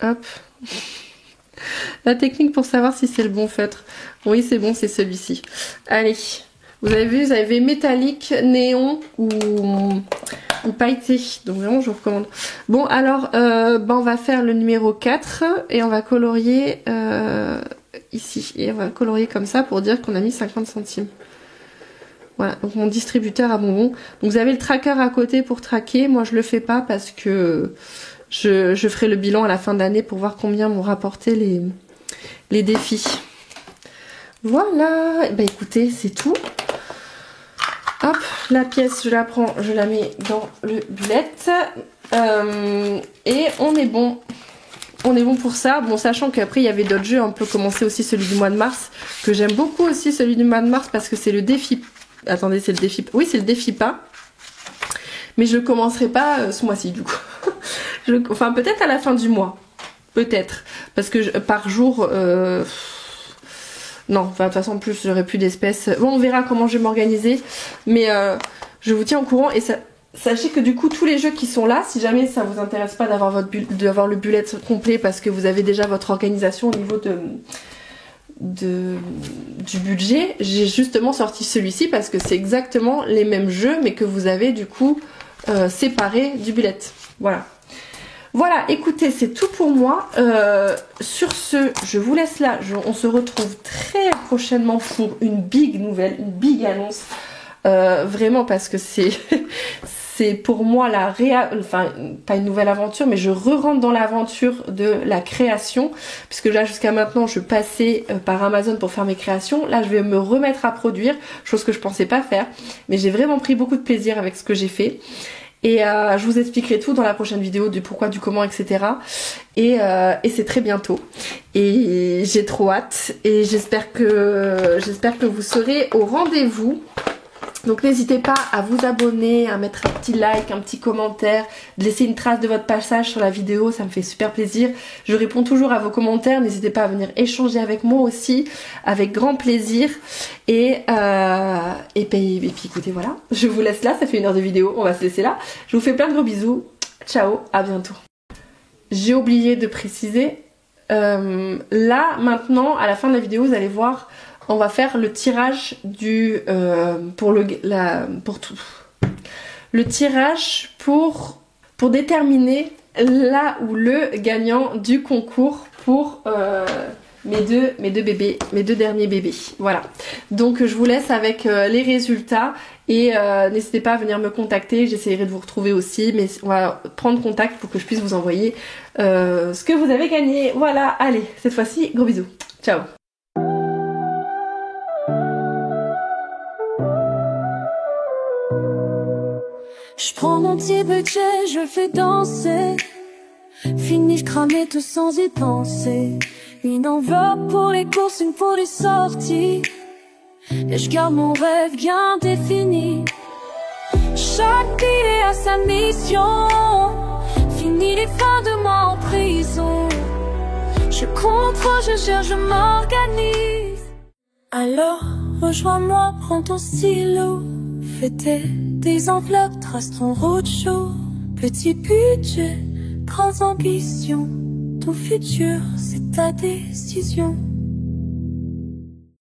Hop. La technique pour savoir si c'est le bon feutre. Oui, c'est bon, c'est celui-ci. Allez. Vous avez vu, vous avez métallique, néon ou pailleté. Donc vraiment, je vous recommande. Bon, alors, on va faire le numéro 4 et on va colorier ici. Et on va colorier comme ça pour dire qu'on a mis 50 centimes. Voilà, donc mon distributeur à bonbons. Donc vous avez le tracker à côté pour traquer. Moi, je le fais pas parce que je ferai le bilan à la fin de l'année pour voir combien m'ont rapporté les défis. Voilà, et écoutez, c'est tout. Hop, la pièce, je la prends, je la mets dans le bullette. Et on est bon. On est bon pour ça. Bon, sachant qu'après, il y avait d'autres jeux. On peut commencer aussi celui du mois de mars. Que j'aime beaucoup aussi, celui du mois de mars. Parce que c'est le défi... Attendez, c'est le défi... Oui, c'est le défi pas. Mais je ne commencerai pas ce mois-ci, du coup. Enfin, peut-être à la fin du mois. Peut-être. Parce que par jour... Non, enfin, de toute façon, en plus, j'aurai plus d'espèces. Bon, on verra comment je vais m'organiser. Mais je vous tiens au courant. Et ça, sachez que du coup, tous les jeux qui sont là, si jamais ça vous intéresse pas d'avoir le bullet complet parce que vous avez déjà votre organisation au niveau du budget, j'ai justement sorti celui-ci parce que c'est exactement les mêmes jeux, mais que vous avez du coup séparés du bullet. Voilà. Voilà, écoutez, c'est tout pour moi. Sur ce, je vous laisse là. On se retrouve très prochainement pour une big nouvelle, une big annonce. Vraiment parce que c'est pour moi enfin pas une nouvelle aventure, mais je re-rentre dans l'aventure de la création. Puisque là, jusqu'à maintenant, je passais par Amazon pour faire mes créations. Là, je vais me remettre à produire, chose que je pensais pas faire. Mais j'ai vraiment pris beaucoup de plaisir avec ce que j'ai fait. Et je vous expliquerai tout dans la prochaine vidéo du pourquoi, du comment, etc. Et c'est très bientôt. Et j'ai trop hâte. Et j'espère que vous serez au rendez-vous. Donc n'hésitez pas à vous abonner, à mettre un petit like, un petit commentaire, de laisser une trace de votre passage sur la vidéo, ça me fait super plaisir. Je réponds toujours à vos commentaires, n'hésitez pas à venir échanger avec moi aussi, avec grand plaisir. Et puis écoutez, voilà, je vous laisse là, ça fait 1 heure de vidéo, on va se laisser là. Je vous fais plein de gros bisous, ciao, à bientôt. J'ai oublié de préciser, là maintenant, à la fin de la vidéo, vous allez voir... On va faire le tirage le tirage pour déterminer là ou le gagnant du concours pour mes deux bébés, mes 2 derniers bébés. Voilà. Donc je vous laisse avec les résultats et n'hésitez pas à venir me contacter. J'essaierai de vous retrouver aussi, mais on va prendre contact pour que je puisse vous envoyer ce que vous avez gagné. Voilà. Allez, cette fois-ci, gros bisous. Ciao. Je prends mon petit budget, je le fais danser. Fini, je cramais tout sans y penser. Une enveloppe pour les courses, une pour les sorties. Et je garde mon rêve bien défini. Chaque billet a sa mission. Fini les fins de mois en prison. Je contrôle, je gère, je m'organise. Alors, rejoins-moi, prends ton stylo. Fais des enveloppes, trace ton roadshow. Petit budget, grandes ambitions. Ton futur, c'est ta décision.